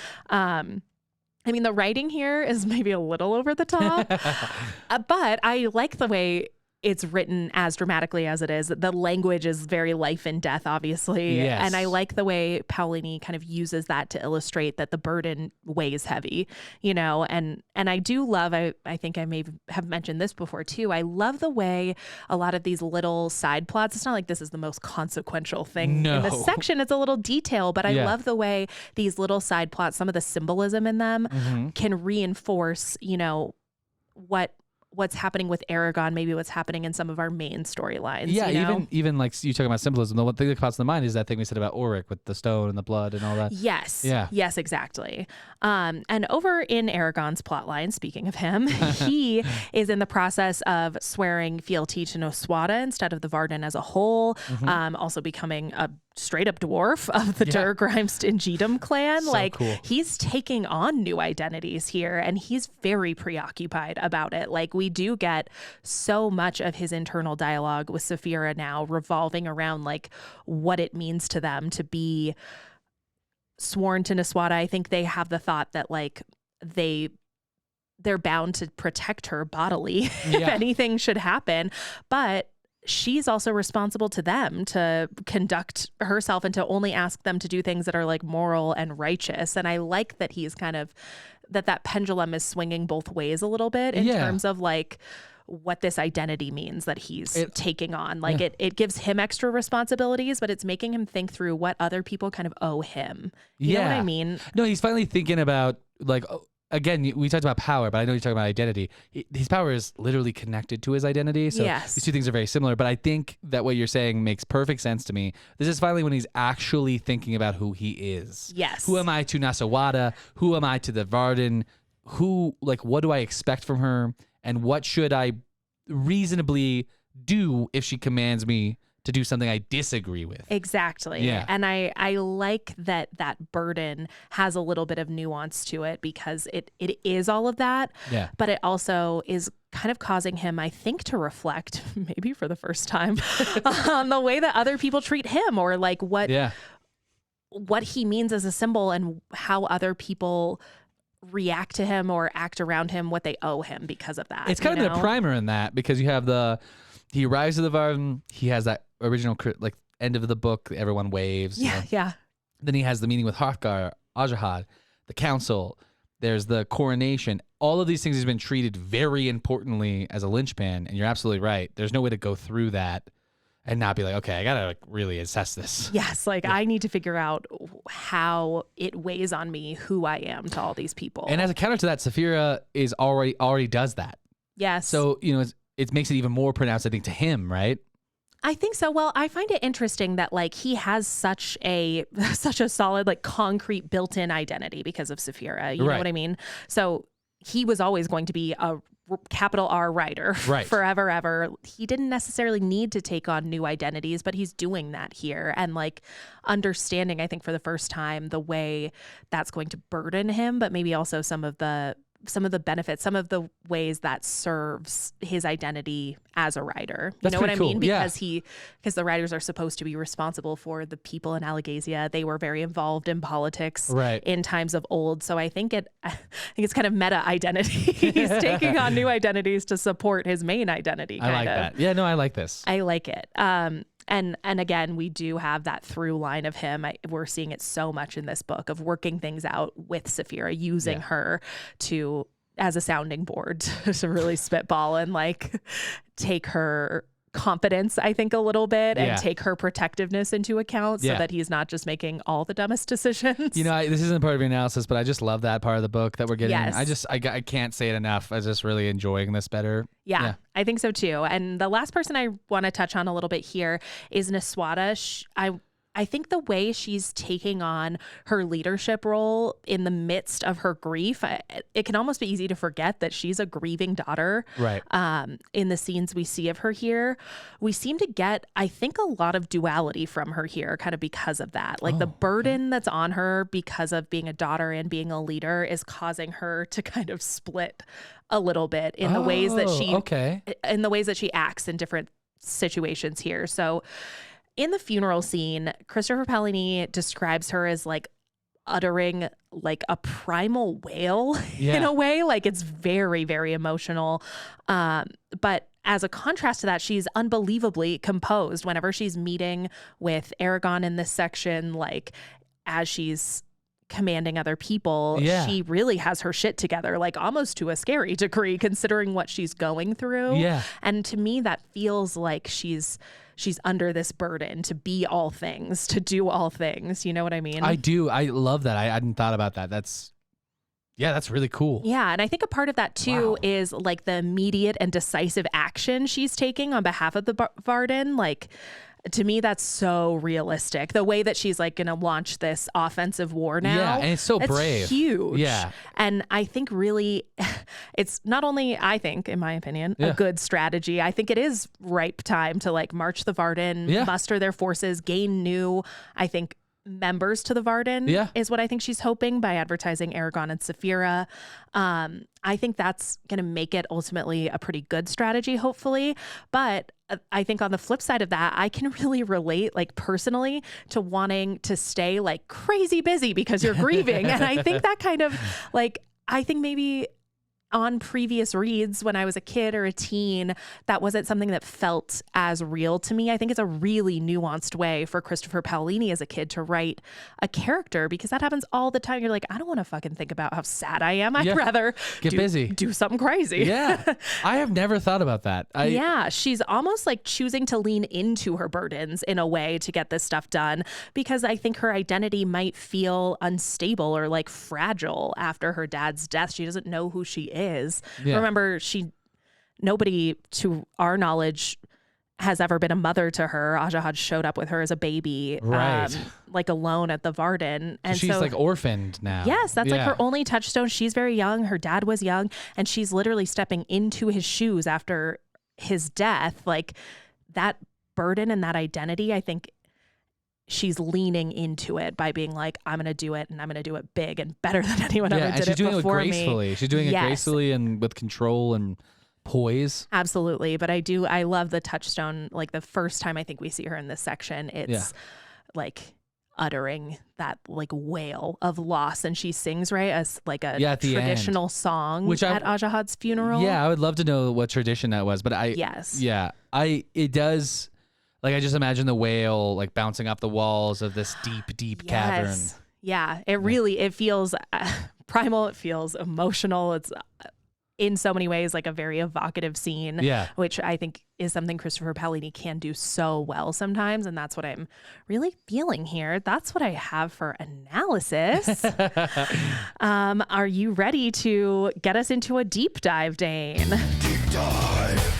I mean, the writing here is maybe a little over the top, but I like the way it's written as dramatically as it is. The language is very life and death, obviously. Yes. And I like the way Paolini kind of uses that to illustrate that the burden weighs heavy, you know, and I do love, I think I may have mentioned this before too. I love the way a lot of these little side plots, it's not like this is the most consequential thing in the section. It's a little detail, but I love the way these little side plots, some of the symbolism in them can reinforce, you know, what's happening with Eragon, maybe what's happening in some of our main storylines. Yeah, you know? even like you talking about symbolism, the one thing that pops in the mind is that thing we said about Ulrich with the stone and the blood and all that. Yes. Yeah. Yes, exactly. And over in Eragon's plotline, speaking of him, he is in the process of swearing fealty to Noswada instead of the Varden as a whole, also becoming a straight up dwarf of the Durgrimst and Jedum clan. So like cool. He's taking on new identities here and he's very preoccupied about it. Like we do get so much of his internal dialogue with Saphira now revolving around like what it means to them to be sworn to Noswada. I think they have the thought that like they're bound to protect her bodily if anything should happen, but she's also responsible to them to conduct herself and to only ask them to do things that are like moral and righteous. And I like that he's kind of that pendulum is swinging both ways a little bit in terms of like what this identity means that he's taking on. Like it gives him extra responsibilities, but it's making him think through what other people kind of owe him. You know what I mean? No, he's finally thinking about like, again, we talked about power, but I know you're talking about identity. His power is literally connected to his identity. So these two things are very similar, but I think that what you're saying makes perfect sense to me. This is finally when he's actually thinking about who he is. Yes. Who am I to Noswada? Who am I to the Varden? What do I expect from her? And what should I reasonably do if she commands me to do something I disagree with? Exactly. Yeah. And I like that burden has a little bit of nuance to it because it is all of that. Yeah. But it also is kind of causing him, I think, to reflect, maybe for the first time, on the way that other people treat him or like what he means as a symbol and how other people react to him or act around him, what they owe him because of that. It's kind of been a primer in that because you have he arrives to the Varden, he has that original like end of the book, everyone waves. Yeah, yeah. Then he has the meeting with Hrothgar, Ajahad, the council, there's the coronation. All of these things has been treated very importantly as a linchpin, and you're absolutely right. There's no way to go through that and not be like, okay, I gotta like really assess this. Yes, like I need to figure out how it weighs on me who I am to all these people. And as a counter to that, Saphira is already does that. Yes. So, you know, it makes it even more pronounced, I think, to him, right? I think so. Well, I find it interesting that like he has such a solid, like concrete built-in identity because of Saphira. You know what I mean? So he was always going to be a capital R writer forever, ever. He didn't necessarily need to take on new identities, but he's doing that here. And like understanding, I think for the first time, the way that's going to burden him, but maybe also some of the benefits, some of the ways that serves his identity as a writer. You know what I mean? Because the writers are supposed to be responsible for the people in Alagasia. They were very involved in politics in times of old. So I think it's kind of meta identity. He's taking on new identities to support his main identity. I like that. Yeah, no, I like this. I like it. And again, we do have that through line of him. We're seeing it so much in this book of working things out with Saphira, using her as a sounding board to really spitball and like take her confidence, I think, a little bit and take her protectiveness into account so that he's not just making all the dumbest decisions. You know, this isn't part of your analysis, but I just love that part of the book that we're getting. Yes. I can't say it enough. I'm just really enjoying this better. Yeah, I think so too. And the last person I want to touch on a little bit here is Niswada. I think the way she's taking on her leadership role in the midst of her grief, it can almost be easy to forget that she's a grieving daughter. Right. In the scenes we see of her here, we seem to get, I think, a lot of duality from her here, kind of because of that. Like the burden that's on her because of being a daughter and being a leader is causing her to kind of split a little bit in the ways that she acts in different situations here. So in the funeral scene, Christopher Paolini describes her as like uttering like a primal wail in a way. Like it's very, very emotional. But as a contrast to that, she's unbelievably composed whenever she's meeting with Eragon in this section, like as she's commanding other people, she really has her shit together, like almost to a scary degree considering what she's going through. Yeah. And to me, that feels like she's under this burden to be all things, to do all things. You know what I mean? I do. I love that. I hadn't thought about that. That's really cool. Yeah. And I think a part of that too is like the immediate and decisive action she's taking on behalf of the Varden. Like, to me, that's so realistic. The way that she's like going to launch this offensive war now. Yeah, and it's so brave. Huge. Yeah. And I think really it's not only, I think, in my opinion, a good strategy. I think it is ripe time to like march the Varden, muster their forces, gain new, I think, members to the Varden is what I think she's hoping by advertising Eragon and Saphira. I think that's going to make it ultimately a pretty good strategy, hopefully. But I think on the flip side of that, I can really relate, like personally, to wanting to stay like crazy busy because you're grieving. And I think that kind of like, I think maybe on previous reads when I was a kid or a teen, that wasn't something that felt as real to me. I think it's a really nuanced way for Christopher Paolini as a kid to write a character, because that happens all the time. You're like, I don't want to fucking think about how sad I am. I'd rather get busy, do something crazy. Yeah. I have never thought about that. She's almost like choosing to lean into her burdens in a way to get this stuff done, because I think her identity might feel unstable or like fragile after her dad's death. She doesn't know who she is. Remember, nobody to our knowledge has ever been a mother to her. Ajahad showed up with her as a baby, like alone at the Varden. And she's like orphaned now. Yes, that's like her only touchstone. She's very young. Her dad was young, and she's literally stepping into his shoes after his death. Like that burden and that identity, I think she's leaning into it by being like, I'm going to do it, and I'm going to do it big and better than anyone ever did it before me. She's doing it gracefully. She's doing it gracefully and with control and poise. Absolutely. But I love the touchstone. Like the first time I think we see her in this section, it's like uttering that like wail of loss, and she sings as like a traditional song, which at Ajahad's funeral. Yeah, I would love to know what tradition that was, but it does. Like, I just imagine the whale, like, bouncing off the walls of this deep, deep cavern. Yeah, it really, it feels primal. It feels emotional. It's in so many ways like a very evocative scene, which I think is something Christopher Paolini can do so well sometimes. And that's what I'm really feeling here. That's what I have for analysis. Are you ready to get us into a deep dive, Dane? Deep dive.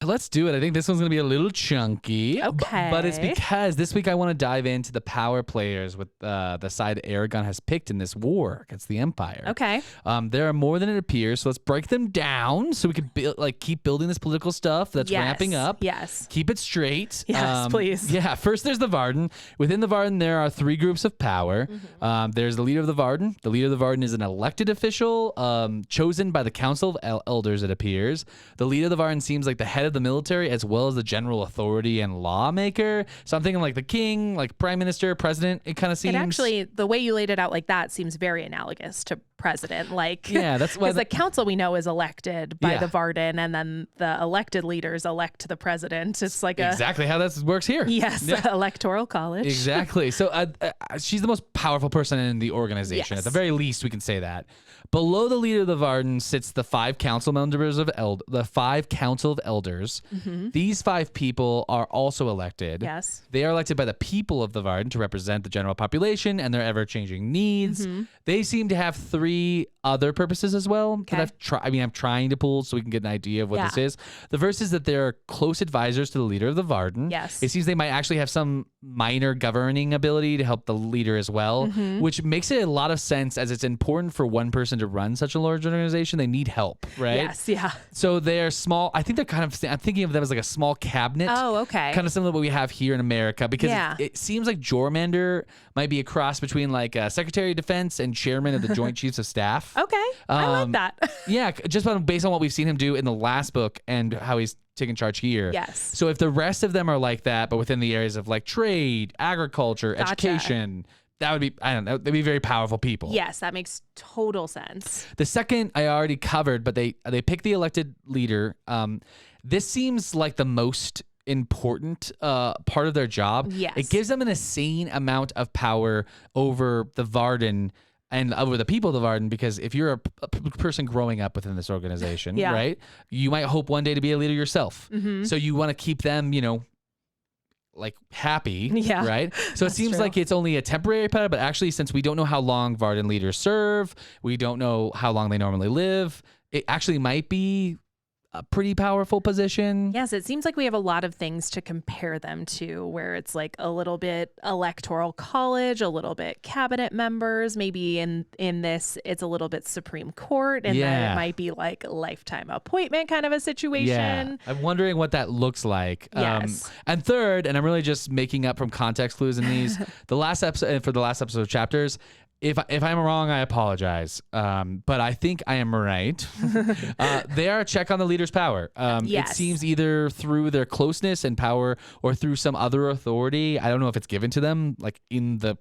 Let's do it. I think this one's going to be a little chunky. Okay. But it's because this week I want to dive into the power players with the side Eragon has picked in this war against the Empire. Okay. There are more than it appears, so let's break them down so we can keep building this political stuff that's ramping up. Yes. Keep it straight. Yes, please. Yeah. First, there's the Varden. Within the Varden, there are 3 groups of power. There's the leader of the Varden. The leader of the Varden is an elected official chosen by the Council of Elders, it appears. The leader of the Varden seems like the head of the military as well as the general authority and lawmaker. Something like the king, like prime minister, president, it kind of seems. It actually, the way you laid it out like that seems very analogous to president. Like, yeah, that's why the council we know is elected by the Varden, and then the elected leaders elect the president. It's like exactly how that works here. Yes, electoral college. Exactly. So she's the most powerful person in the organization. Yes. At the very least, we can say that. Below the leader of the Varden sits the 5 council members of the 5 council of elders. These 5 people are also elected. Yes. They are elected by the people of the Varden to represent the general population and their ever-changing needs. They seem to have 3 other purposes as well. Okay. I'm trying to pull so we can get an idea of what this is. The first is that they're close advisors to the leader of the Varden. Yes. It seems they might actually have some minor governing ability to help the leader as well, which makes it a lot of sense as it's important for one person to run such a large organization. They need help, right? Yes, yeah. So they're small. I think they're kind of, I'm thinking of them as like a small cabinet. Oh, okay. Kind of similar to what we have here in America, because it seems like Jormander might be a cross between like a Secretary of Defense and Chairman of the Joint Chiefs of Staff. Okay. I like that. Yeah, just based on what we've seen him do in the last book and how he's taking charge here. Yes. So if the rest of them are like that, but within the areas of like trade, agriculture, education, that would be, I don't know, they'd be very powerful people. Yes, that makes total sense. The second I already covered, but they pick the elected leader. This seems like the most important part of their job. Yes. It gives them an insane amount of power over the Varden and over the people of the Varden, because if you're a person growing up within this organization, right, you might hope one day to be a leader yourself. So you want to keep them, like happy, right? So it seems like it's only a temporary power, but actually, since we don't know how long Varden leaders serve, we don't know how long they normally live, it actually might be a pretty powerful position. Yes, it seems like we have a lot of things to compare them to, where it's like a little bit electoral college, a little bit cabinet members, maybe in this it's a little bit Supreme Court, and then it might be like lifetime appointment kind of a situation. Yeah. I'm wondering what that looks like. Yes. And third, and I'm really just making up from context clues in these, the last episode of chapters, if I'm wrong, I apologize. But I think I am right. They are a check on the leader's power. It seems either through their closeness and power or through some other authority. I don't know if it's given to them, like in the,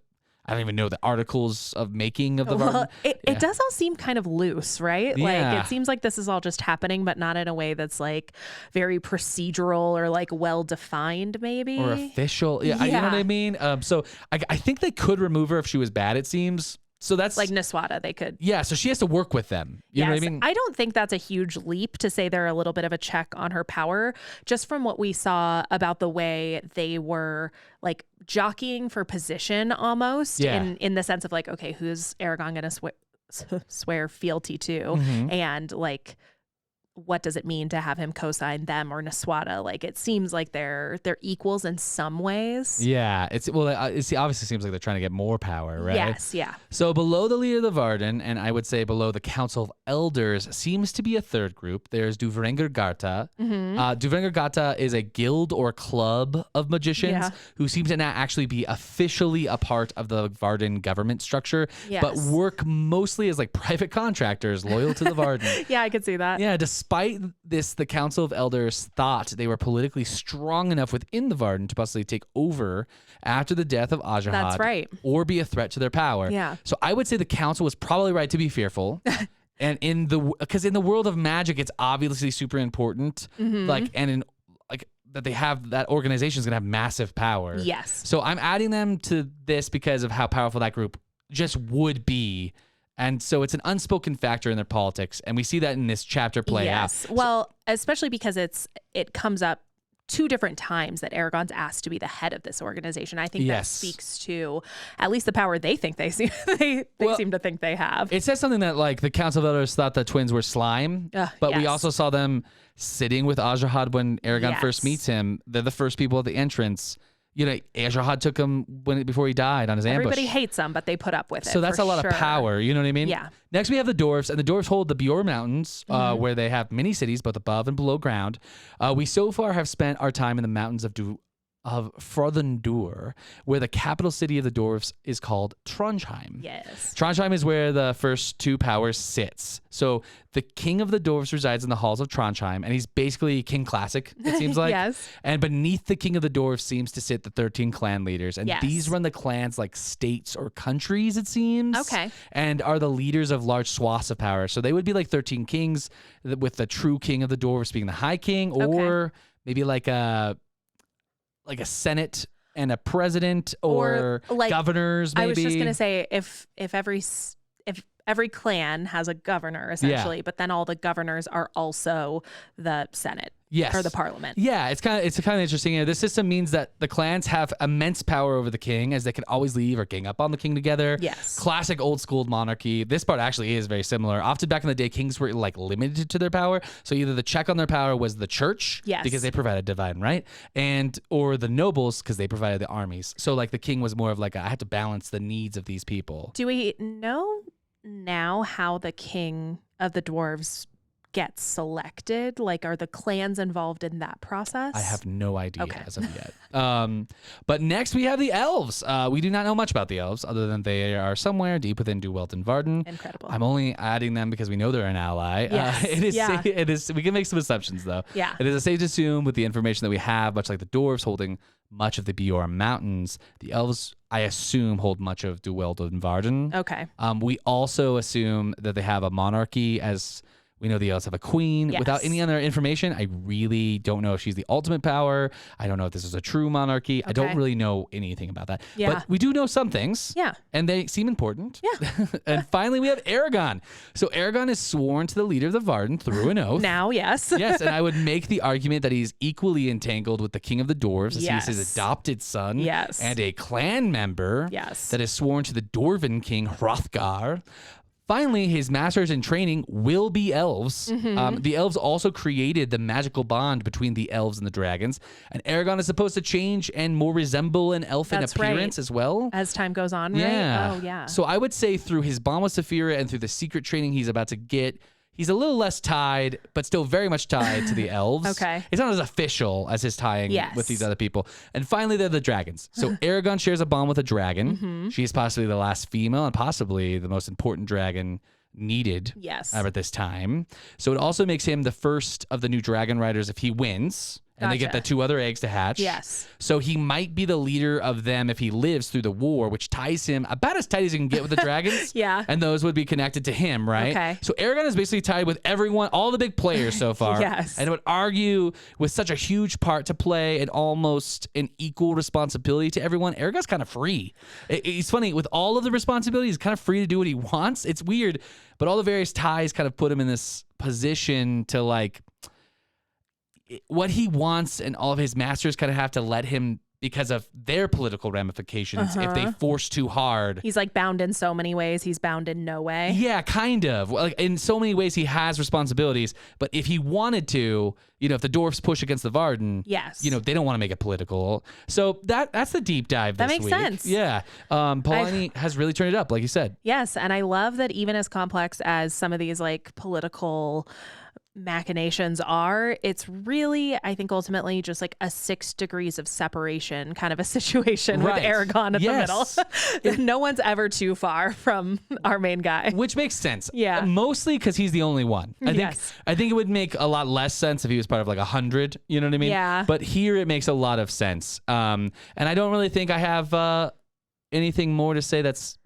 I don't even know, the articles of making of the Varden. It does all seem kind of loose, right? Yeah. Like it seems like this is all just happening, but not in a way that's like very procedural or like well defined, maybe. Or official. Yeah. You know what I mean? So I think they could remove her if she was bad, it seems. So that's like Niswada, they could. Yeah, so she has to work with them. You know what I mean? I don't think that's a huge leap to say they're a little bit of a check on her power, just from what we saw about the way they were like jockeying for position almost in the sense of like, okay, who's Eragon going to swear fealty to? And like, what does it mean to have him co-sign them or Niswada? Like, it seems like they're equals in some ways. Yeah, it obviously seems like they're trying to get more power, right? Yes, yeah. So below the leader of the Varden, and I would say below the Council of Elders, seems to be a third group. There's Duvrengar Garta. Duvrengar Garta is a guild or club of magicians who seem to not actually be officially a part of the Varden government structure, but work mostly as like private contractors loyal to the Varden. Yeah, I could see that. Yeah, despite this, the Council of Elders thought they were politically strong enough within the Varden to possibly take over after the death of Ajahad. That's right. Or be a threat to their power. Yeah. So I would say the council was probably right to be fearful. And because in the world of magic, it's obviously super important. That they have, that organization is going to have massive power. Yes. So I'm adding them to this because of how powerful that group just would be And so it's an unspoken factor in their politics. And we see that in this chapter play out. Well, especially because it comes up 2 different times that Eragon's asked to be the head of this organization. I think that speaks to at least the power they think they seem to think they have. It says something that like the Council of Elders thought the twins were slime, but we also saw them sitting with Azrahad when Eragon first meets him. They're the first people at the entrance. You know, Azrahad took him before he died on his ambush. Everybody hates them, but they put up with it. So that's a lot of power. You know what I mean? Yeah. Next, we have the dwarves, and the dwarves hold the Bjor Mountains, where they have many cities, both above and below ground. We so far have spent our time in the mountains of Frothendur, where the capital city of the dwarves is called Trondheim. Yes. Trondheim is where the first 2 powers sits. So the king of the dwarves resides in the halls of Trondheim, and he's basically King Classic, it seems like. Yes. And beneath the king of the dwarves seems to sit the 13 clan leaders. And these run the clans like states or countries, it seems. Okay. And are the leaders of large swaths of power. So they would be like 13 kings, with the true king of the dwarves being the high king, or maybe like a senate and a president, or like governors. Maybe. I was just gonna say if every clan has a governor essentially, but then all the governors are also the Senate. Yes. Or the parliament. Yeah, it's kind of interesting. You know, this system means that the clans have immense power over the king, as they can always leave or gang up on the king together. Yes. Classic old school monarchy. This part actually is very similar. Often back in the day, kings were like limited to their power. So either the check on their power was the church, because they provided divine right, or the nobles, because they provided the armies. So like the king was more of like, I have to balance the needs of these people. Do we know now how the king of the dwarves gets selected? Like, are the clans involved in that process? I have no idea as of yet. But next we have the elves. We do not know much about the elves, other than they are somewhere deep within Duwelt and Varden. Incredible. I'm only adding them because we know they're an ally. Yes. It is. We can make some assumptions though. Yeah. It is safe to assume, with the information that we have, much like the dwarves holding much of the Bjor Mountains, the elves, I assume, hold much of Duwelt and Varden. Okay. We also assume that they have a monarchy, as we know the elves have a queen. Without any other information, I really don't know if she's the ultimate power. I don't know if this is a true monarchy. I don't really know anything about that. But we do know some things. Yeah. And they seem important. Yeah. And finally, we have Eragon. So Eragon is sworn to the leader of the Varden through an oath. Now, yes. Yes, and I would make the argument that he's equally entangled with the king of the dwarves, as he's his adopted son. Yes. And a clan member. Yes. That is sworn to the Dwarven king, Hrothgar. Finally, his masters in training will be elves. The elves also created the magical bond between the elves and the dragons. And Eragon is supposed to change and more resemble an elf in appearance as well. As time goes on, right? Yeah. Oh, yeah. So I would say through his bond with Saphira and through the secret training he's about to get, he's a little less tied, but still very much tied to the elves. Okay. It's not as official as his tying with these other people. And finally, they're the dragons. So Eragon shares a bond with a dragon. She is possibly the last female and possibly the most important dragon needed at this time. So it also makes him the first of the new dragon riders if he wins. And they get the 2 other eggs to hatch. Yes. So he might be the leader of them if he lives through the war, which ties him about as tight as he can get with the dragons. Yeah. And those would be connected to him, right? Okay. So Eragon is basically tied with everyone, all the big players so far. Yes. And I would argue with such a huge part to play and almost an equal responsibility to everyone, Eragon's kind of free. It's funny, with all of the responsibilities, he's kind of free to do what he wants. It's weird, but all the various ties kind of put him in this position to like, what he wants, and all of his masters kind of have to let him because of their political ramifications. If they force too hard, he's like bound in so many ways. He's bound in no way. Yeah, kind of. Like in so many ways, he has responsibilities. But if he wanted to, you know, if the dwarfs push against the Varden, you know, they don't want to make it political. So that's the deep dive. That this makes week. sense. Yeah, Paolini has really turned it up, like you said. Yes, and I love that even as complex as some of these like political machinations are, it's really, I think, ultimately just like a 6 degrees of separation kind of a situation with Eragon at the middle. No one's ever too far from our main guy, which makes sense. Yeah, mostly because he's the only one. I think it would make a lot less sense if he was part of like 100. You know what I mean? Yeah. But here it makes a lot of sense. And I don't really think I have anything more to say that's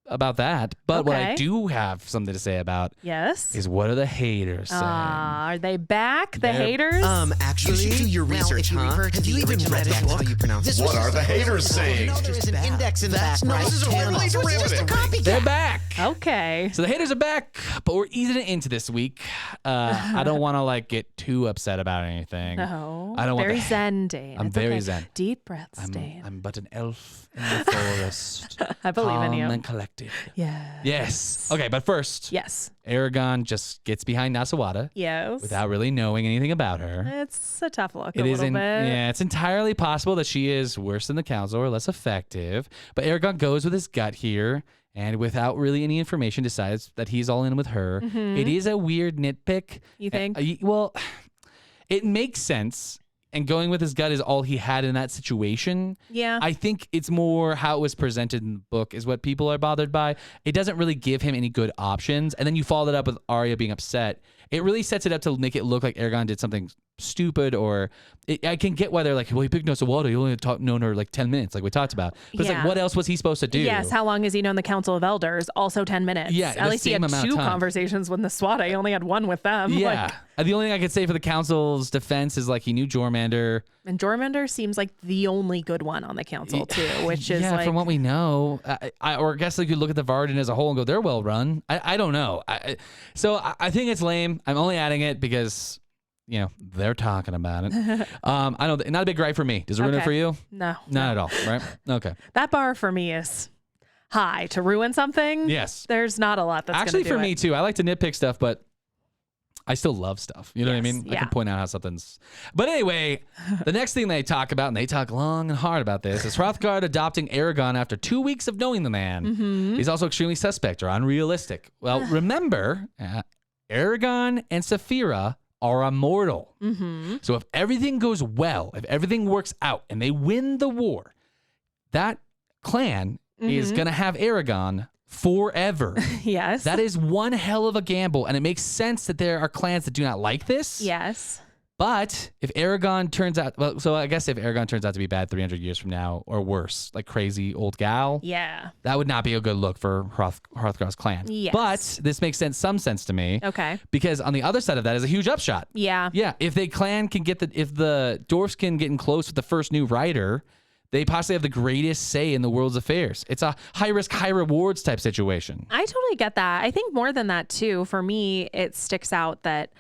about that, but what I do have something to say about is what are the haters saying? Are they back? The haters? Actually, you should do your research, Have you even read that book? How you pronounce it? What are the haters saying? There's an index in the back, right? This is overly derivative. They're back. Okay. So the haters are back, but we're easing it into this week. I don't want to like get too upset about anything. No. I don't want very the- zen, Dane. I'm It's very okay. zen. Deep breaths, Dane. I'm but an elf in the forest. I believe in you. Calm and collected. Yeah. Yes. Okay, but first, Yes. Eragon just gets behind Nasawada Yes. without really knowing anything about her. It's a tough look. It a is little bit. yeah, it's entirely possible that she is worse than the council or less effective. But Eragon goes with his gut here, and without really any information, decides that he's all in with her. It is a weird nitpick. You think? Well, it makes sense. And going with his gut is all he had in that situation. Yeah. I think it's more how it was presented in the book is what people are bothered by. It doesn't really give him any good options. And then you follow that up with Arya being upset. It really sets it up to make it look like Eragon did something stupid, or I can get why they're like, well, he picked Nasawada. He only known her like 10 minutes, like we talked about. But it's like, what else was he supposed to do? Yes. How long has he known the Council of Elders? Also 10 minutes. Yeah, At the least he same had amount of 2 time. conversations with Nasawada. He only had 1 with them. Yeah. Like, And the only thing I could say for the council's defense is like he knew Jormander. and Jormander seems like the only good one on the council too, which is yeah, like, from what we know, or I guess you could look at the Varden as a whole and go, they're well run. I don't know. So I think it's lame. I'm only adding it because, they're talking about it. I don't. Not a big gripe for me. Does it ruin it Okay. for you? no, Not at all. Right? Okay. that bar for me is high to ruin something. Yes. There's not a lot that's Actually, gonna do for me it. too. I like to nitpick stuff, but I still love stuff. You know what I Yes, mean? I yeah. can point out how something's. But anyway, the next thing they talk about, and they talk long and hard about this, is Hrothgar adopting Eragon after 2 weeks of knowing the man. Mm-hmm. He's also extremely suspect or unrealistic. Well, remember, Eragon and Saphira are immortal. Mm-hmm. So if everything goes well, if everything works out, and they win the war, that clan is going to have Eragon forever. Yes. That is one hell of a gamble, and it makes sense that there are clans that do not like this. Yes. But if Eragon turns out, so I guess if Eragon turns out to be bad 300 years from now or worse, like crazy old gal, Yeah. that would not be a good look for Hrothgar's clan. Yes. But this makes some sense to me. Okay. Because on the other side of that is a huge upshot. Yeah. Yeah, if the clan can if the dwarfs can get in close with the first new rider, they possibly have the greatest say in the world's affairs. It's a high risk, high rewards type situation. I totally get that. I think more than that too, for me, it sticks out that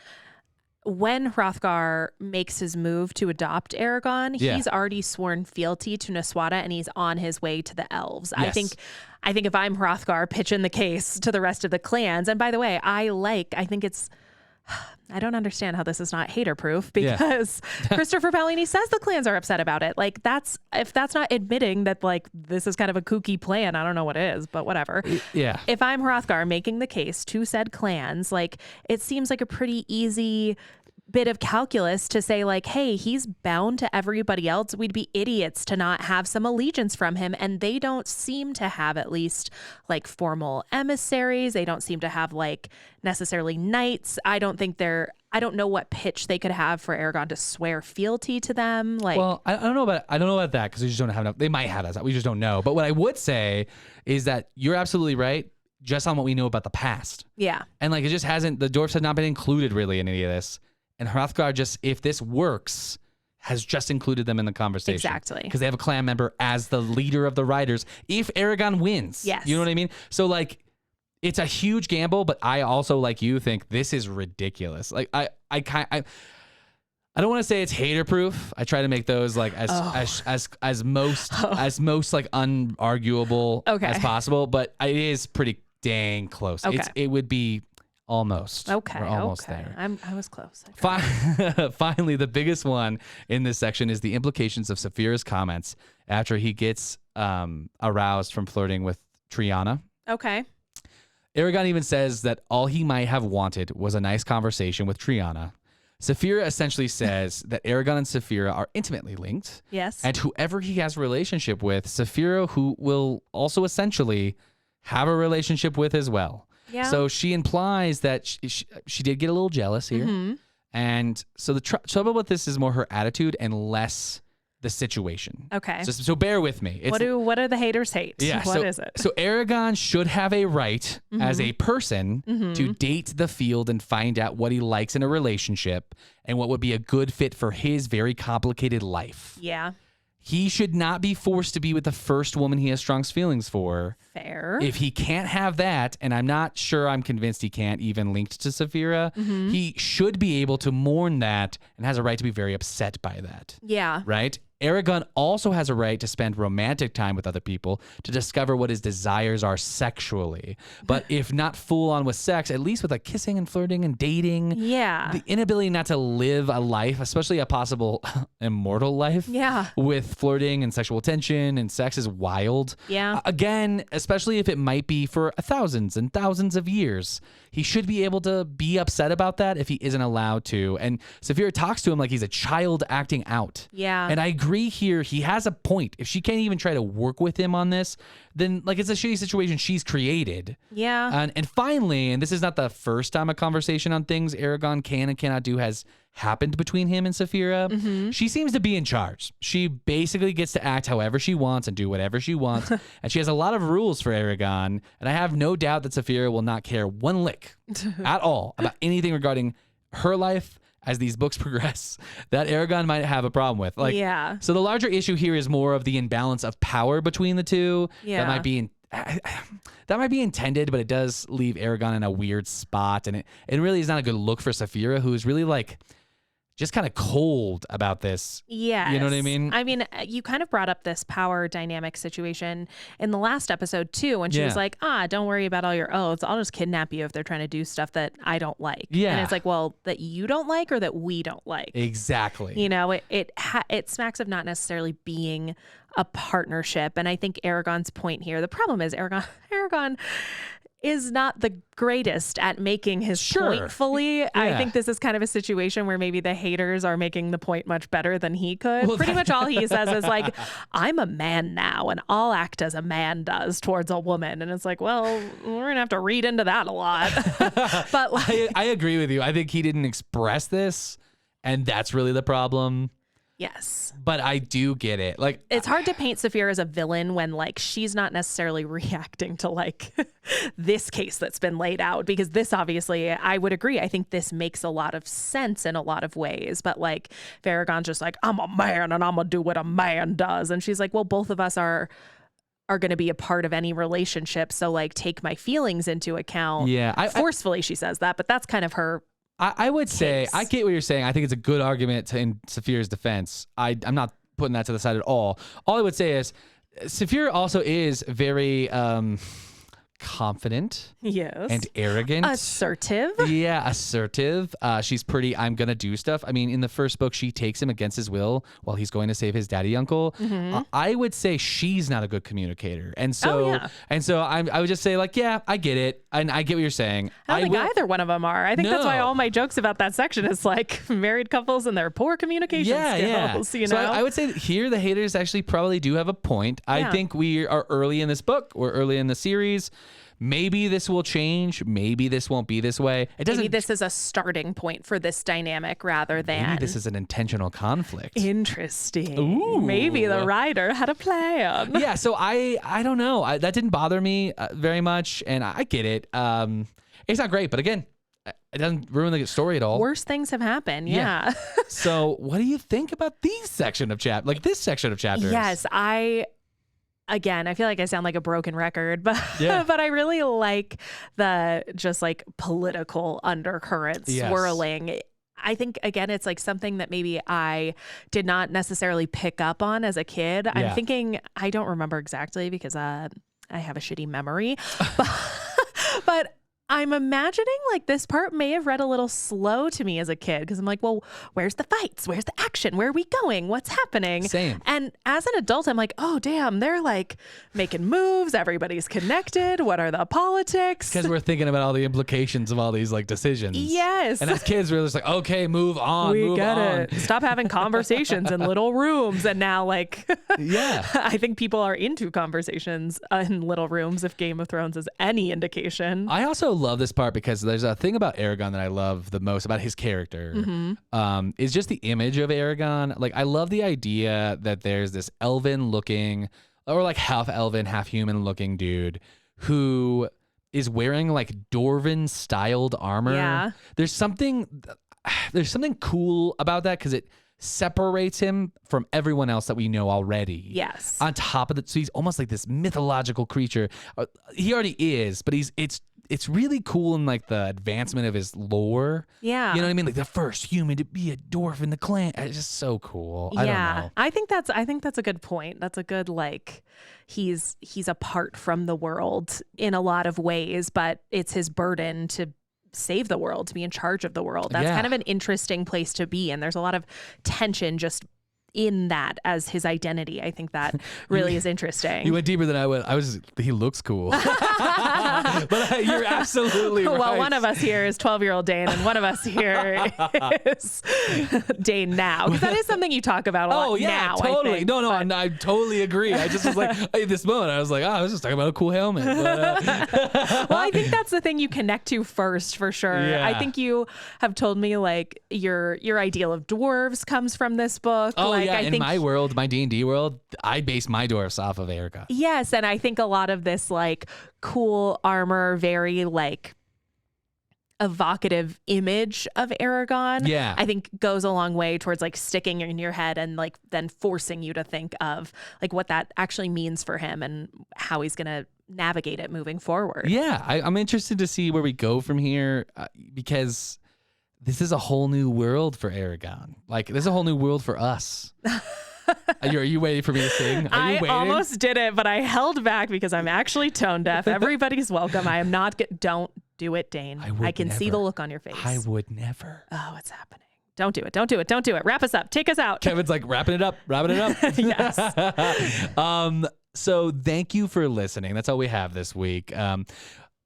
when Hrothgar makes his move to adopt Eragon, Yeah. he's already sworn fealty to Nasawada and he's on his way to the elves. Yes. I think if I'm Hrothgar pitching the case to the rest of the clans, and by the way, I don't understand how this is not hater proof because Christopher Paolini says the clans are upset about it. Like if that's not admitting that like this is kind of a kooky plan, I don't know what is, but whatever. Yeah. If I'm Hrothgar making the case to said clans, like it seems like a pretty easy bit of calculus to say like, hey, he's bound to everybody else. We'd be idiots to not have some allegiance from him. And they don't seem to have at least like formal emissaries. They don't seem to have like necessarily knights. I don't know what pitch they could have for Eragon to swear fealty to them. Like, Well, I don't know about that because we just don't have enough. They might have that. We just don't know. But what I would say is that you're absolutely right, just on what we know about the past. yeah. And like it just hasn't. The dwarfs have not been included really in any of this. And Hrothgar just, if this works, has just included them in the conversation. Exactly. Because they have a clan member as the leader of the riders. If Eragon wins. Yes. You know what I mean? So like, it's a huge gamble, but I also, like you, think this is ridiculous. Like I don't want to say it's hater proof. I try to make those like as most like unarguable as possible, but it is pretty dang close. Okay. It would be almost. Okay. We're almost okay. there. I was close. I tried. Finally, the biggest one in this section is the implications of Saphira's comments after he gets aroused from flirting with Triana. Okay. Eragon even says that all he might have wanted was a nice conversation with Triana. Saphira essentially says that Eragon and Saphira are intimately linked. Yes. And whoever he has a relationship with, Saphira who will also essentially have a relationship with as well. Yeah. So she implies that she did get a little jealous here. Mm-hmm. And so the trouble with this is more her attitude and less the situation. Okay. So bear with me. It's, what do the haters hate? yeah, What so, is it? So Eragon should have a right as a person to date the field and find out what he likes in a relationship and what would be a good fit for his very complicated life. Yeah. He should not be forced to be with the first woman he has strong feelings for. Fair. If he can't have that, and I'm not sure, I'm convinced he can't, even linked to Saphira, he should be able to mourn that and has a right to be very upset by that. Yeah. Right? Eragon also has a right to spend romantic time with other people to discover what his desires are sexually. But if not full on with sex, at least with like kissing and flirting and dating. Yeah. The inability not to live a life, especially a possible immortal life. Yeah. With flirting and sexual tension and sex is wild. Yeah. Again, especially if it might be for thousands and thousands of years. He should be able to be upset about that if he isn't allowed to. And Saphira talks to him like he's a child acting out. Yeah. And I agree here. He has a point. If she can't even try to work with him on this, then like it's a shitty situation she's created. Yeah. And finally, and this is not the first time a conversation on things Eragon can and cannot do has happened between him and Saphira. She seems to be in charge. She basically gets to act however she wants and do whatever she wants. And she has a lot of rules for Eragon. And I have no doubt that Saphira will not care one lick at all about anything regarding her life as these books progress that Eragon might have a problem with. Like, Yeah. So the larger issue here is more of the imbalance of power between the two. Yeah. That might be intended, but it does leave Eragon in a weird spot. And it really is not a good look for Saphira, who's really like just kind of cold about this. Yeah. You know what I mean? I mean, you kind of brought up this power dynamic situation in the last episode too, when she was like, don't worry about all your oaths. I'll just kidnap you if they're trying to do stuff that I don't like. Yeah. And it's like, well, that you don't like or that we don't like. Exactly. You know, it smacks of not necessarily being a partnership. And I think Eragon's point here, the problem is Eragon is not the greatest at making his point fully. I think this is kind of a situation where maybe the haters are making the point much better than he could. Well, Pretty much all he says is like, I'm a man now and I'll act as a man does towards a woman. And it's like, well, we're going to have to read into that a lot. But like, I agree with you. I think he didn't express this, and that's really the problem. yes. But I do get it. Like, It's hard to paint Saphira as a villain when like she's not necessarily reacting to like this case that's been laid out, because this obviously, I would agree. I think this makes a lot of sense in a lot of ways. But like Eragon's just like, I'm a man and I'm gonna do what a man does. And she's like, well, both of us are going to be a part of any relationship. So like take my feelings into account. Yeah. Forcefully she says that, but that's kind of her. I would say, case. I get what you're saying. I think it's a good argument in Saphira's defense. I'm not putting that to the side at all. All I would say is Saphira also is very confident Yes. and arrogant. Assertive. Yeah, assertive. She's pretty, I'm going to do stuff. I mean, in the first book, she takes him against his will while he's going to save his daddy uncle. I would say she's not a good communicator. And so, I would just say like, yeah, I get it. And I get what you're saying. I don't think either one of them are. I think that's why No. all my jokes about that section is like married couples and their poor communication skills. You know? So I would say that here the haters actually probably do have a point. I think we are early in this book. We're early in the series. Maybe this will change. Maybe this won't be this way. It doesn't. Maybe this is a starting point for this dynamic rather than. Maybe this is an intentional conflict. Interesting. Ooh. Maybe the writer had a plan. Yeah. So I don't know. That didn't bother me very much, and I get it. It's not great, but again, it doesn't ruin the story at all. Worse things have happened. Yeah. So what do you think about this section of this section of chapters? Yes, Again, I feel like I sound like a broken record, but Yeah. but I really like the just like political undercurrents swirling. I think, again, it's like something that maybe I did not necessarily pick up on as a kid. Yeah. I'm thinking, I don't remember exactly because I have a shitty memory, but I'm imagining like this part may have read a little slow to me as a kid because I'm like, well, where's the fights? Where's the action? Where are we going? What's happening? Same. And as an adult, I'm like, oh, damn, they're like making moves. Everybody's connected. What are the politics? Because we're thinking about all the implications of all these like decisions. Yes. And as kids, we're just like, okay, move on. We move get on. it. Stop having conversations in little rooms. And now, like, Yeah. I think people are into conversations in little rooms if Game of Thrones is any indication. I also love this part because there's a thing about Eragon that I love the most about his character is just the image of Eragon. Like, I love the idea that there's this elven looking or like half elven, half human looking dude who is wearing like dwarven styled armor. Yeah. There's something cool about that because it separates him from everyone else that we know already. Yes. On top of that, so he's almost like this mythological creature. He already is, but it's really cool in like the advancement of his lore. Yeah. You know what I mean? Like the first human to be a dwarf in the clan. It's just so cool. I don't know. I think that's a good point. That's a good, like, he's apart from the world in a lot of ways, but it's his burden to save the world, to be in charge of the world. That's kind of an interesting place to be. And there's a lot of tension just in that as his identity. I think that really is interesting. You went deeper than I went. He looks cool. But you're absolutely right. Well, one of us here is 12-year-old Dane, and one of us here is Dane now. Because that is something you talk about a lot. Oh, yeah, now, totally. I think, No, I totally agree. I just was like, at this moment, I was like, I was just talking about a cool helmet. But, well, I think that's the thing you connect to first, for sure. Yeah. I think you have told me, like, your ideal of dwarves comes from this book. oh, like, yeah, I in think my world, my D&D world, I base my dwarfs off of Eragon. Yes, and I think a lot of this, like, cool armor, very, like, evocative image of Eragon, Yeah. I think goes a long way towards, like, sticking in your head and, like, then forcing you to think of, like, what that actually means for him and how he's going to navigate it moving forward. Yeah, I'm interested to see where we go from here because this is a whole new world for Eragon. Like, this is a whole new world for us. Are you waiting for me to sing? Are you I waiting? almost did it, but I held back because I'm actually tone deaf. Everybody's welcome. I am not. Don't do it, Dane. I can see the look on your face. I would never. Oh, it's happening. Don't do it. Don't do it. Don't do it. Wrap us up. Take us out. Kevin's like wrapping it up. Yes. So thank you for listening. That's all we have this week.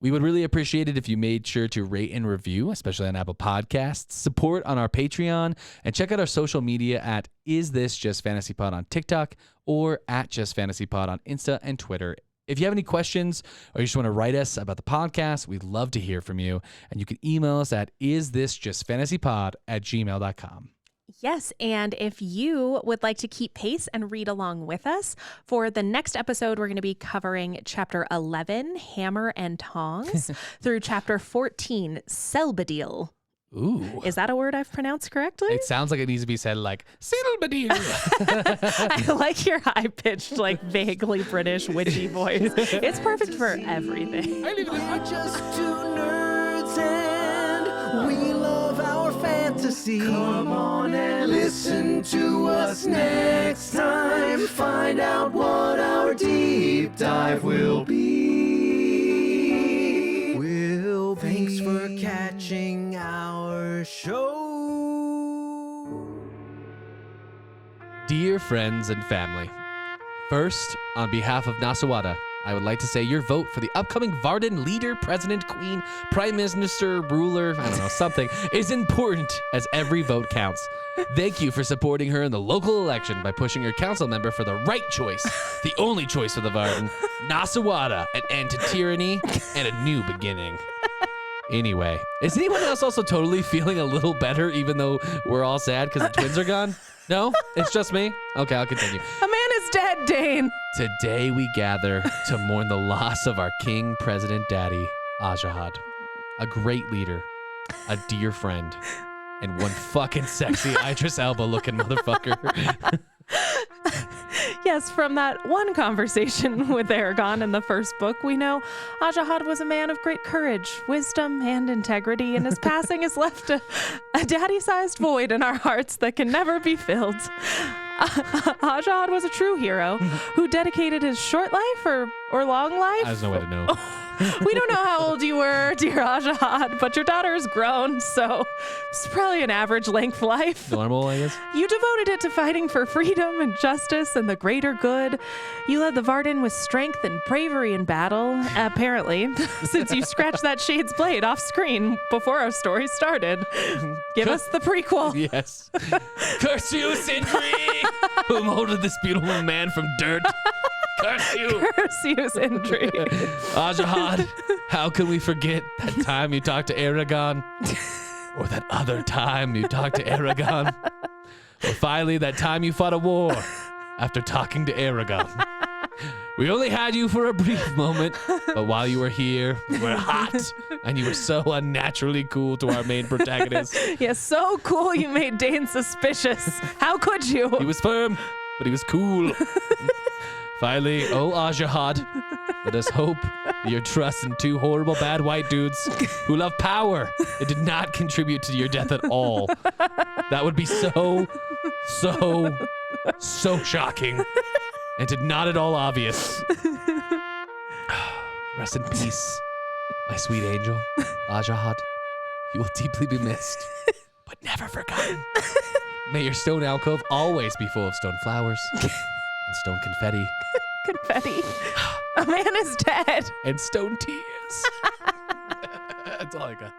We would really appreciate it if you made sure to rate and review, especially on Apple Podcasts, support on our Patreon, and check out our social media at Is This Just Fantasy Pod on TikTok or at Just Fantasy Pod on Insta and Twitter. If you have any questions or you just want to write us about the podcast, we'd love to hear from you. And you can email us at isthisjustfantasypod@gmail.com. Yes, and if you would like to keep pace and read along with us, for the next episode, we're going to be covering Chapter 11, Hammer and Tongs, through Chapter 14, Selbadil. Ooh. Is that a word I've pronounced correctly? It sounds like it needs to be said like, Silbadil. I like your high-pitched, like, vaguely British witchy voice. It's perfect for everything. We're just two nerds and we love our fantasy. Come on and listen to us next time. Find out what our deep dive will be. Thanks for catching our show. Dear friends and family, first, on behalf of Nasawada, I would like to say your vote for the upcoming Varden leader, president, queen, prime minister, ruler, I don't know, something, is important as every vote counts. Thank you for supporting her in the local election by pushing your council member for the right choice, the only choice for the Varden, Nasawada, an end to tyranny and a new beginning. Anyway, is anyone else also totally feeling a little better even though we're all sad because the twins are gone? No? It's just me? Okay, I'll continue. A man is dead, Dane. Today we gather to mourn the loss of our king, president, daddy, Ajahad. A great leader, a dear friend, and one fucking sexy Idris Elba looking motherfucker. Yes, from that one conversation with Eragon in the first book, we know Ajahad was a man of great courage, wisdom, and integrity, and his passing has left a daddy-sized void in our hearts that can never be filled. Ajahad was a true hero who dedicated his short life or long life. There's no way to know. We don't know how old you were, dear Ajahad, but your daughter is grown, so it's probably an average length life. Normal, I guess. You devoted it to fighting for freedom and justice and the greater good. You led the Varden with strength and bravery in battle, apparently, since you scratched that Shade's blade off screen before our story started. Give us the prequel. Yes. Curse you, Sindri, who molded this beautiful man from dirt. Curse you. Curse you, Sindri. Ajahad, how can we forget that time you talked to Eragon? Or that other time you talked to Eragon? Or finally, that time you fought a war after talking to Eragon? We only had you for a brief moment, but while you were here, you were hot, and you were so unnaturally cool to our main protagonist. Yeah, so cool you made Dane suspicious. How could you? He was firm, but he was cool. Finally, Ajahad, let us hope your trust in two horrible bad white dudes who love power and did not contribute to your death at all. That would be so shocking and did not at all obvious. Rest in peace, my sweet angel, Ajahad. You will deeply be missed, but never forgotten. May your stone alcove always be full of stone flowers and stone confetti. Confetti. A man is dead. And stone tears. That's all I got.